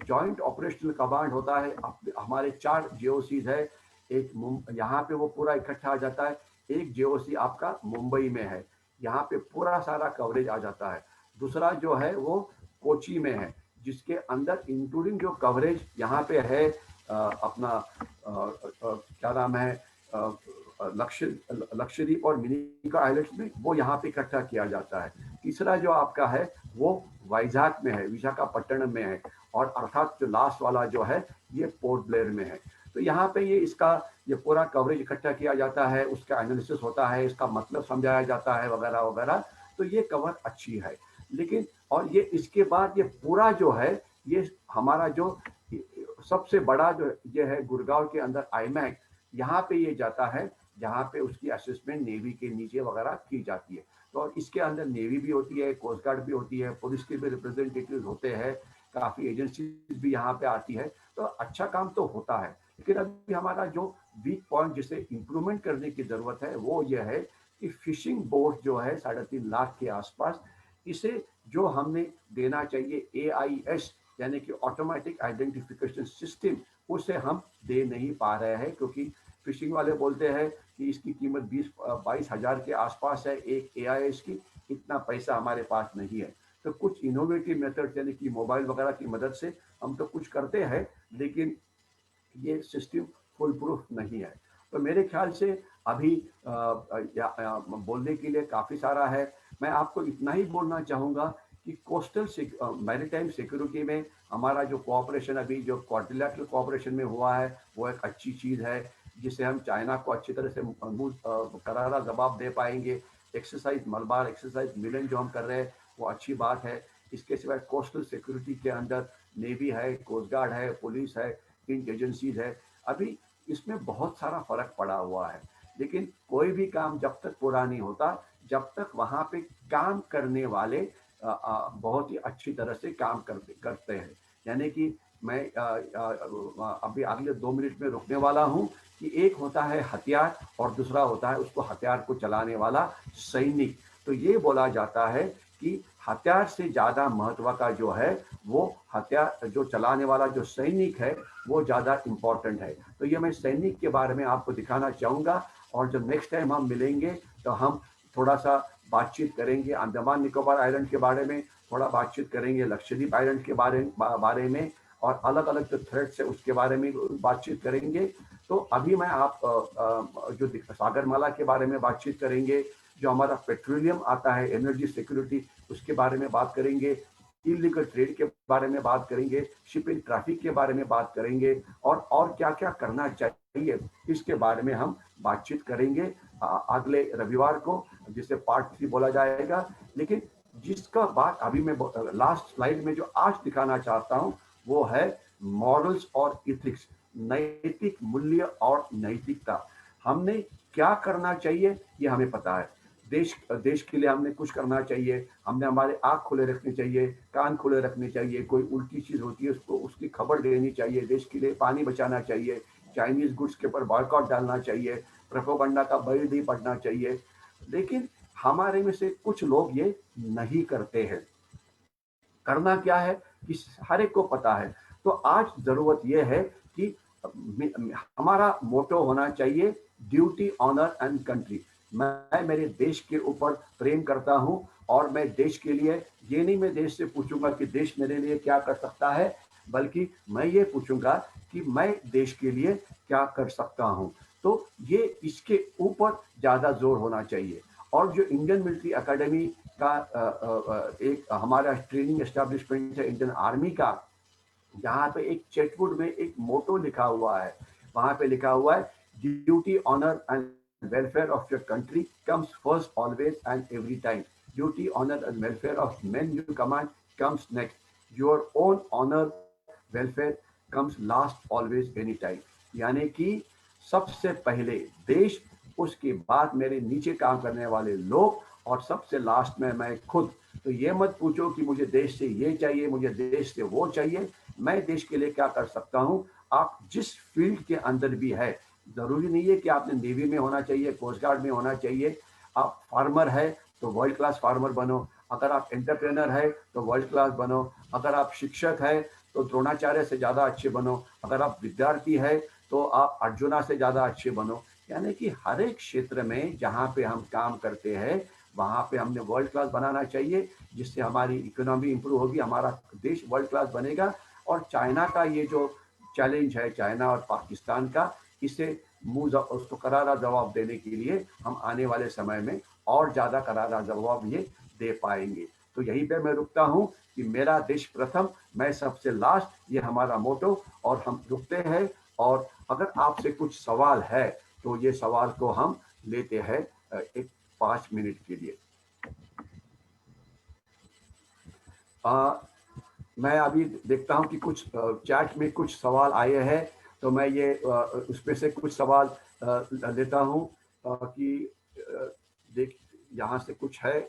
जॉइंट ऑपरेशनल कमांड होता है, हमारे 4 जेओसीज है, एक यहाँ पे वो पूरा इकट्ठा आ जाता है। एक जेओसी आपका मुंबई में है, यहाँ पे पूरा सारा कवरेज आ जाता है। दूसरा जो है वो कोची में है, जिसके अंदर इंक्लूडिंग जो कवरेज यहाँ पे है अपना क्या नाम है, लक्षद्वीप और मिनिकॉय आइलैंड्स में, वो यहाँ पे इकट्ठा किया जाता है। तीसरा जो आपका है वो वाइजाग में है, विशाखापट्टनम में है, और अर्थात जो लास्ट वाला जो है ये पोर्ट ब्लेयर में है। तो यहाँ पे ये पूरा कवरेज इकट्ठा किया जाता है, उसका एनालिसिस होता है, इसका मतलब समझाया जाता है वगैरह वगैरह। तो ये कवर अच्छी है। लेकिन और ये इसके बाद ये पूरा जो है, ये हमारा जो सबसे बड़ा जो ये है गुड़गांव के अंदर आईमैक, यहाँ पे ये जाता है, जहाँ पे उसकी असेसमेंट नेवी के नीचे वगैरह की जाती है। तो और इसके अंदर नेवी भी होती है, कोस्ट गार्ड भी होती है, पुलिस के भी रिप्रेजेंटेटिव होते हैं, काफ़ी एजेंसीज भी यहाँ पे आती है। तो अच्छा काम तो होता है, लेकिन अभी हमारा जो वीक पॉइंट जिसे इम्प्रूवमेंट करने की ज़रूरत है वो ये है कि फिशिंग बोट जो है 3.5 लाख के आसपास, इसे जो हमने देना चाहिए AIS यानी कि ऑटोमेटिक आइडेंटिफिकेशन सिस्टम, उसे हम दे नहीं पा रहे हैं, क्योंकि फिशिंग वाले बोलते हैं कि इसकी कीमत 20-22 हज़ार के आसपास है एक AIS की, इतना पैसा हमारे पास नहीं है। तो कुछ इनोवेटिव मेथड यानी कि मोबाइल वगैरह की मदद से हम तो कुछ करते हैं, लेकिन ये सिस्टम फुल प्रूफ नहीं है। तो मेरे ख्याल से अभी बोलने के लिए काफ़ी सारा है। मैं आपको इतना ही बोलना चाहूँगा कि कोस्टल मैरीटाइम सिक्योरिटी में हमारा जो कोऑपरेशन अभी जो क्वाड्रिलैटरल कोऑपरेशन में हुआ है, वो एक अच्छी चीज़ है, जिससे हम चाइना को अच्छी तरह से करारा जवाब दे पाएंगे। एक्सरसाइज मलबार, एक्सरसाइज मिलन जो हम कर रहे हैं, वो अच्छी बात है। इसके सिवाय कोस्टल सिक्योरिटी के अंदर नेवी है, कोस्ट गार्ड है, पुलिस है, एजेंसीज है। अभी इसमें बहुत सारा फर्क पड़ा हुआ है, लेकिन कोई भी काम जब तक पूरा नहीं होता, जब तक वहां पे काम करने वाले बहुत ही अच्छी तरह से काम करते हैं। यानी कि मैं अभी अगले 2 मिनट में रुकने वाला हूं कि एक होता है हथियार और दूसरा होता है उसको हथियार को चलाने वाला सैनिक। तो ये बोला जाता है कि हथियार से ज्यादा महत्व का जो है वो हथियार जो चलाने वाला जो सैनिक है वो ज्यादा इम्पोर्टेंट है। तो ये मैं सैनिक के बारे में आपको दिखाना चाहूंगा, और जब नेक्स्ट टाइम हम मिलेंगे तो हम थोड़ा सा बातचीत करेंगे अंडमान निकोबार आइलैंड के बारे में, थोड़ा बातचीत करेंगे लक्षद्वीप आइलैंड के बारे में, और अलग अलग जो थ्रेट्स है उसके बारे में बातचीत करेंगे। तो अभी मैं आप जो सागरमाला के बारे में बातचीत करेंगे, जो हमारा पेट्रोलियम आता है, एनर्जी सिक्योरिटी, उसके बारे में बात करेंगे, इलीगल ट्रेड के बारे में बात करेंगे, शिपिंग ट्रैफिक के बारे में बात करेंगे, और क्या क्या करना चाहिए इसके बारे में हम बातचीत करेंगे अगले रविवार को, जिसे पार्ट 3 बोला जाएगा। लेकिन जिसका बात अभी मैं लास्ट स्लाइड में जो आज दिखाना चाहता हूं वो है मॉरल्स और इथिक्स, नैतिक मूल्य और नैतिकता। हमने क्या करना चाहिए ये हमें पता है। देश के लिए हमने कुछ करना चाहिए, हमने हमारे आँख खुले रखने चाहिए, कान खुले रखने चाहिए, कोई उल्टी चीज़ होती है उसको उसकी खबर देनी चाहिए, देश के लिए पानी बचाना चाहिए, चाइनीज़ गुड्स के ऊपर बॉयकॉट डालना चाहिए, प्रोपेगेंडा का बल नहीं पड़ना चाहिए। लेकिन हमारे में से कुछ लोग ये नहीं करते हैं। करना क्या है कि हर एक को पता है। तो आज ज़रूरत ये है कि हमारा मोटो होना चाहिए ड्यूटी, ऑनर एंड कंट्री। मैं मेरे देश के ऊपर प्रेम करता हूं, और मैं देश के लिए ये नहीं मैं देश से पूछूंगा कि देश मेरे लिए क्या कर सकता है, बल्कि मैं ये पूछूंगा कि मैं देश के लिए क्या कर सकता हूं। तो ये इसके ऊपर ज़्यादा जोर होना चाहिए। और जो इंडियन मिलिट्री एकेडमी का एक हमारा ट्रेनिंग एस्टेब्लिशमेंट है इंडियन आर्मी का, यहाँ पे एक चेटवुड में एक मोटो लिखा हुआ है, वहां पे लिखा हुआ है duty, honour and welfare of your country comes first always and every time. Duty, honour and welfare of men you command comes next. Your own honour welfare comes last always any time. यानी कि सबसे पहले देश, उसके बाद मेरे नीचे काम करने वाले लोग, और सबसे लास्ट में मैं खुद। तो ये मत पूछो कि मुझे देश से ये चाहिए, मुझे देश से वो चाहिए। मैं देश के लिए क्या कर सकता हूँ। आप जिस फील्ड के अंदर भी है, जरूरी नहीं है कि आपने नेवी में होना चाहिए, कोस्ट गार्ड में होना चाहिए। आप फार्मर है तो वर्ल्ड क्लास फार्मर बनो, अगर आप एंटरप्रेनर है तो वर्ल्ड क्लास बनो, अगर आप शिक्षक है तो द्रोणाचार्य से ज़्यादा अच्छे बनो, अगर आप विद्यार्थी है तो आप अर्जुना से ज़्यादा अच्छे बनो। यानी कि हर एक क्षेत्र में जहाँ पे हम काम करते हैं वहाँ पे हमने वर्ल्ड क्लास बनाना चाहिए, जिससे हमारी इकोनॉमी इंप्रूव होगी, हमारा देश वर्ल्ड क्लास बनेगा। और चाइना का ये जो चैलेंज है, चाइना और पाकिस्तान का, इसे उसको करारा जवाब देने के लिए हम आने वाले समय में और ज़्यादा करारा जवाब ये दे पाएंगे। तो यहीं पे मैं रुकता हूँ कि मेरा देश प्रथम, मैं सबसे लास्ट, ये हमारा मोटो, और हम रुकते हैं। और अगर आपसे कुछ सवाल है तो ये सवाल को हम लेते हैं एक 5 मिनट के लिए। मैं अभी देखता हूं कि कुछ चैट में कुछ सवाल आए हैं, तो मैं ये उसमें से कुछ सवाल लेता हूं कि देख यहाँ से कुछ है,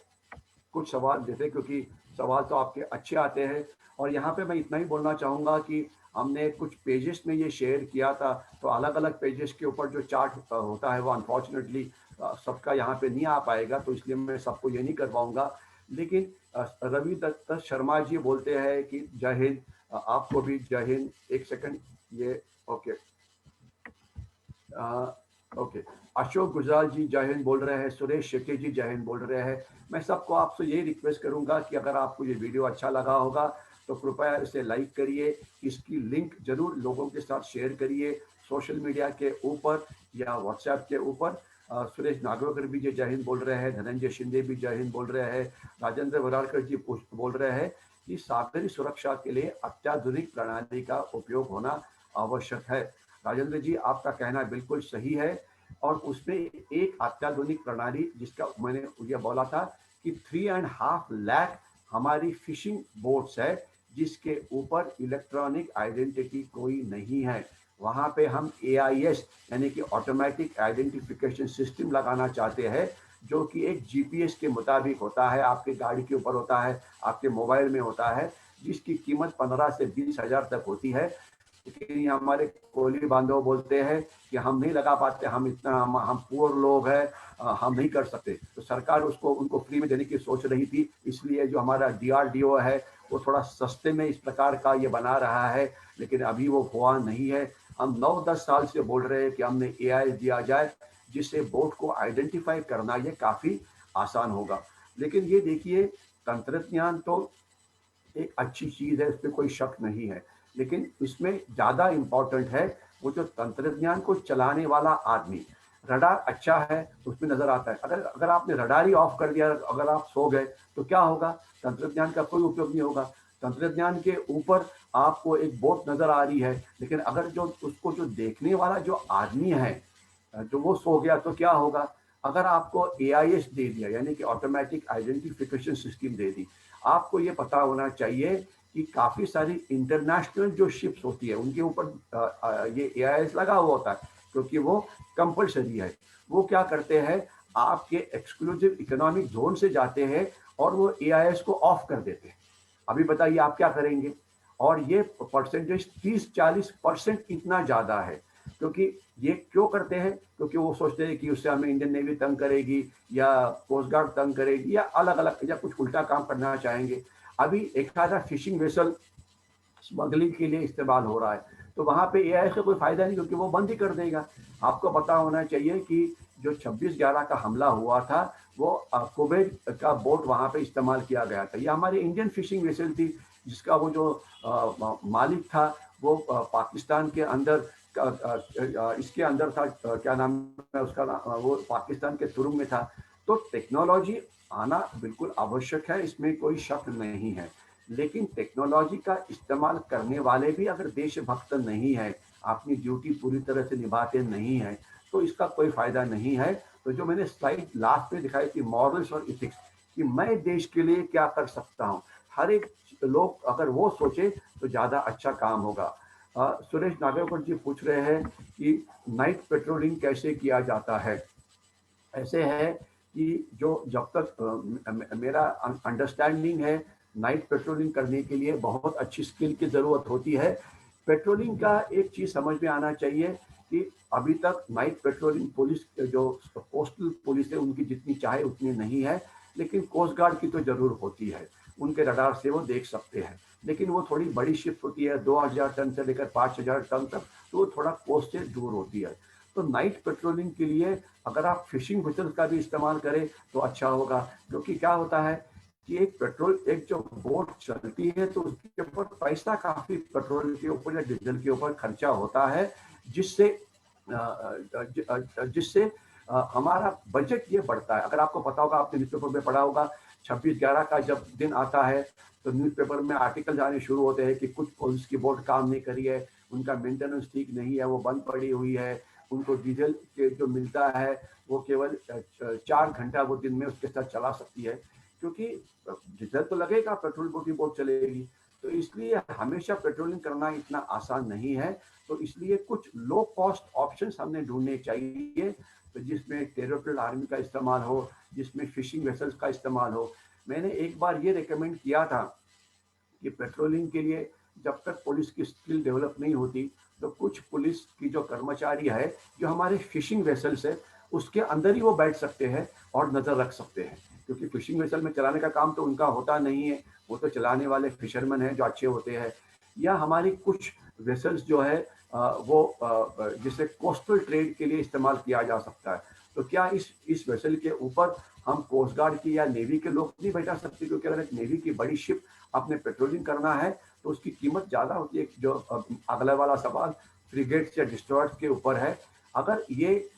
कुछ सवाल देते, क्योंकि सवाल तो आपके अच्छे आते हैं। और यहाँ पे मैं इतना ही बोलना चाहूँगा कि हमने कुछ पेजेस में ये शेयर किया था, तो अलग अलग पेजेस के ऊपर जो चार्ट होता है वो अनफॉर्चुनेटली सबका यहाँ पे नहीं आ पाएगा, तो इसलिए मैं सबको ये नहीं कर पाऊँगा। लेकिन रवि दत्त शर्मा जी बोलते हैं कि जय हिंद, आपको भी जय हिंद। एक सेकंड, ये ओके ओके। अशोक गुजराल जी जय हिंद बोल रहे हैं, सुरेश शेट्टी जी जय हिंद बोल रहे हैं। मैं सबको आपसे यही रिक्वेस्ट करूंगा कि अगर आपको ये वीडियो अच्छा लगा होगा तो कृपया इसे लाइक करिए, इसकी लिंक जरूर लोगों के साथ शेयर करिए, सोशल मीडिया के ऊपर या व्हाट्सएप के ऊपर। सुरेश नागवेकर भी जय हिंद बोल रहे हैं, धनंजय शिंदे भी जय हिंद बोल रहे हैं, राजेंद्र वरारकर जी बोल रहे हैं कि सागरी सुरक्षा के लिए अत्याधुनिक प्रणाली का उपयोग होना आवश्यक है। राजेंद्र जी, आपका कहना बिल्कुल सही है। और उसमें एक अत्याधुनिक प्रणाली जिसका मैंने ये बोला था कि 3.5 लाख हमारी फिशिंग बोट्स है जिसके ऊपर इलेक्ट्रॉनिक आइडेंटिटी कोई नहीं है। वहां पे हम AIS यानी कि ऑटोमेटिक आइडेंटिफिकेशन सिस्टम लगाना चाहते हैं, जो कि एक GPS के मुताबिक होता है, आपके गाड़ी के ऊपर होता है, आपके मोबाइल में होता है, जिसकी कीमत 15 से 20 हजार तक होती है। लेकिन ये हमारे कोली बांधव बोलते हैं कि हम नहीं लगा पाते, हम इतना हम पुअर लोग हैं, हम नहीं कर सकते। तो सरकार उसको उनको फ्री में देने की सोच रही थी, इसलिए जो हमारा DRDO है वो थोड़ा सस्ते में इस प्रकार का ये बना रहा है, लेकिन अभी वो हुआ नहीं है। हम 9-10 साल से बोल रहे हैं कि हमने AIS दिया जाए जिससे बोट को आइडेंटिफाई करना ये काफ़ी आसान होगा। लेकिन ये देखिए, तंत्रज्ञान तो एक अच्छी चीज़ है, इस पर कोई शक नहीं है, लेकिन इसमें ज़्यादा इम्पोर्टेंट है वो जो तंत्रज्ञान को चलाने वाला आदमी। रडार अच्छा है तो उसमें नज़र आता है, अगर अगर आपने रडार ही ऑफ कर दिया, अगर आप सो गए तो क्या होगा? तंत्रज्ञान का कोई उपयोग नहीं होगा। तंत्रज्ञान के ऊपर आपको एक बोट नज़र आ रही है, लेकिन अगर जो उसको जो देखने वाला जो आदमी है जो वो सो गया तो क्या होगा? अगर आपको AIS दे दिया यानी कि ऑटोमेटिक आइडेंटिफिकेशन सिस्टम दे दी, आपको ये पता होना चाहिए कि काफ़ी सारी इंटरनेशनल जो शिप्स होती है उनके ऊपर ये AIS लगा हुआ होता है, क्योंकि वो कंपलसरी है। वो क्या करते हैं, आपके एक्सक्लूसिव इकोनॉमिक जोन से जाते हैं और वो AIS को ऑफ कर देते हैं। अभी बताइए आप क्या करेंगे? और ये परसेंटेज 30-40% इतना ज़्यादा है। क्योंकि ये क्यों करते हैं? क्योंकि वो सोचते हैं कि उससे हमें इंडियन नेवी तंग करेगी या कोस्ट गार्ड तंग करेगी या अलग अलग या कुछ उल्टा काम करना चाहेंगे। अभी एक आधा फिशिंग वेसल स्मगलिंग के लिए इस्तेमाल हो रहा है, तो वहाँ पे AIS का कोई फायदा नहीं, क्योंकि वो बंद ही कर देगा। आपको पता होना चाहिए कि जो 26/11 का हमला हुआ था वो कुवैत का बोट वहाँ पे इस्तेमाल किया गया था। ये हमारी इंडियन फिशिंग वेसल थी, जिसका वो जो मालिक था वो पाकिस्तान के अंदर इसके अंदर था, क्या नाम है उसका, वो पाकिस्तान के तुरुंग में था। तो टेक्नोलॉजी आना बिल्कुल आवश्यक है, इसमें कोई शक नहीं है, लेकिन टेक्नोलॉजी का इस्तेमाल करने वाले भी अगर देशभक्त नहीं है, अपनी ड्यूटी पूरी तरह से निभाते नहीं है, तो इसका कोई फायदा नहीं है। तो जो मैंने स्लाइड लास्ट में दिखाई थी, मॉरल्स और इथिक्स, कि मैं देश के लिए क्या कर सकता हूँ, हर एक लोग अगर वो सोचे तो ज़्यादा अच्छा काम होगा। सुरेश नागरकर जी पूछ रहे हैं कि नाइट पेट्रोलिंग कैसे किया जाता है। ऐसे है कि जो जब तक मेरा अंडरस्टैंडिंग है, नाइट पेट्रोलिंग करने के लिए बहुत अच्छी स्किल की ज़रूरत होती है। पेट्रोलिंग का एक चीज़ समझ में आना चाहिए कि अभी तक नाइट पेट्रोलिंग पुलिस जो कोस्टल पुलिस है उनकी जितनी चाहे उतनी नहीं है, लेकिन कोस्ट गार्ड की तो ज़रूर होती है, उनके रडार से वो देख सकते हैं। लेकिन वो थोड़ी बड़ी शिप होती है, 2000 टन से लेकर 5000 टन तक, तो वो थोड़ा कोस्ट से दूर होती है। तो नाइट पेट्रोलिंग के लिए अगर आप फिशिंग व्हीकल्स का भी इस्तेमाल करें तो अच्छा होगा, क्योंकि क्या होता है कि एक जो बोट चलती है तो उसके ऊपर पैसा काफी पेट्रोल के ऊपर या डीजल के ऊपर खर्चा होता है, जिससे जिससे हमारा बजट ये बढ़ता है। अगर आपको पता होगा, आपने न्यूज़पेपर में पढ़ा होगा, 26/11 का जब दिन आता है तो न्यूज़पेपर में आर्टिकल आने शुरू होते हैं कि कुछ पुलिस की बोट काम नहीं करी है, उनका मेंटेनेंस ठीक नहीं है, वो बंद पड़ी हुई है, उनको डीजल के जो मिलता है वो केवल 4 घंटा वो दिन में उसके साथ चला सकती है, क्योंकि डीजल तो लगेगा, पेट्रोल की बोट चलेगी। तो इसलिए हमेशा पेट्रोलिंग करना इतना आसान नहीं है। तो इसलिए कुछ लो कॉस्ट ऑप्शंस हमने ढूंढने चाहिए, तो जिसमें टेरिटोरियल आर्मी का इस्तेमाल हो, जिसमें फिशिंग वेसल्स का इस्तेमाल हो। मैंने एक बार ये रिकमेंड किया था कि पेट्रोलिंग के लिए जब तक पुलिस की स्किल डेवलप नहीं होती, तो कुछ पुलिस की जो कर्मचारी है जो हमारे फिशिंग वेसल्स है उसके अंदर ही वो बैठ सकते हैं और नज़र रख सकते हैं, क्योंकि फिशिंग वेसल में चलाने का काम तो उनका होता नहीं है, वो तो चलाने वाले फिशरमैन हैं जो अच्छे होते हैं। या हमारी कुछ वेसल्स जो है जिसे कोस्टल ट्रेड के लिए इस्तेमाल किया जा सकता है। तो क्या इस वेसल के ऊपर हम कोस्ट गार्ड की या नेवी के लोग नहीं बैठा सकते? क्योंकि अगर एक नेवी की बड़ी शिप आपने पेट्रोलिंग करना है तो उसकी कीमत ज़्यादा होती है। जो अगला वाला सवाल फ्रिगेट्स या डिस्ट्रॉयर्स के ऊपर है, अगर ये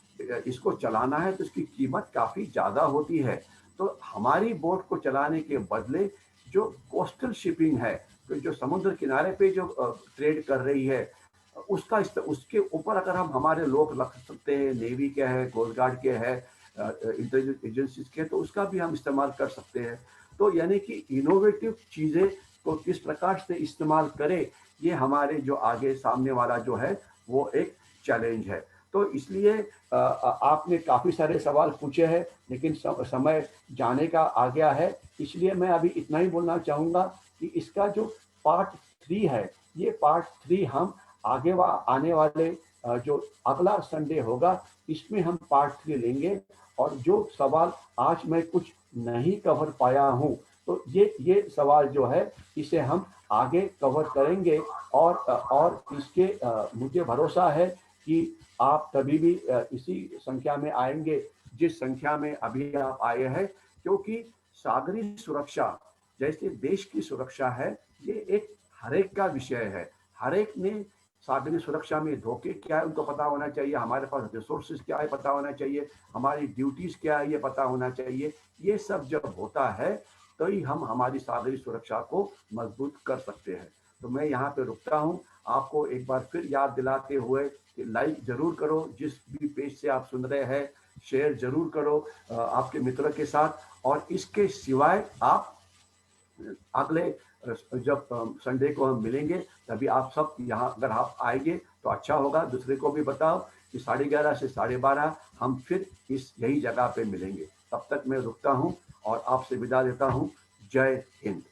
इसको चलाना है तो इसकी कीमत काफ़ी ज़्यादा होती है। तो हमारी बोट को चलाने के बदले जो कोस्टल शिपिंग है, तो जो समुद्र किनारे पे जो ट्रेड कर रही है, उसके ऊपर अगर हम हमारे लोग रख सकते हैं, नेवी के हैं, कोस्ट गार्ड के हैं, इंटेलिजेंस एजेंसीज के, तो उसका भी हम इस्तेमाल कर सकते हैं। तो यानी कि इनोवेटिव चीज़ें को किस प्रकार से इस्तेमाल करें, ये हमारे जो आगे सामने वाला जो है वो एक चैलेंज है। तो इसलिए आपने काफ़ी सारे सवाल पूछे हैं, लेकिन समय जाने का आ गया है, इसलिए मैं अभी इतना ही बोलना चाहूँगा कि इसका जो पार्ट 3 है, ये पार्ट 3 हम आने वाले जो अगला संडे होगा, इसमें हम पार्ट 3 लेंगे। और जो सवाल आज मैं कुछ नहीं कवर पाया हूँ, तो ये सवाल जो है इसे हम आगे कवर करेंगे। और इसके मुझे भरोसा है कि आप कभी भी इसी संख्या में आएंगे जिस संख्या में अभी आप आए हैं, क्योंकि सागरी सुरक्षा जैसे देश की सुरक्षा है, ये एक हरेक का विषय है। हरेक ने सागरी सुरक्षा में धोखे क्या है उनको पता होना चाहिए, हमारे पास रिसोर्सेज क्या है पता होना चाहिए, हमारी ड्यूटीज क्या है ये पता होना चाहिए। ये सब जब होता है तो ही हम हमारी सागरी सुरक्षा को मजबूत कर सकते हैं। तो मैं यहाँ पे रुकता हूँ, आपको एक बार फिर याद दिलाते हुए कि लाइक जरूर करो, जिस भी पेज से आप सुन रहे हैं शेयर जरूर करो आपके मित्रों के साथ। और इसके सिवाय आप अगले जब संडे को हम मिलेंगे, तभी आप सब यहाँ अगर आप आएंगे तो अच्छा होगा। दूसरे को भी बताओ कि 11:30 से 12:30 हम फिर यही जगह पे मिलेंगे। तब तक मैं रुकता हूँ और आपसे विदा लेता हूँ। जय हिंद।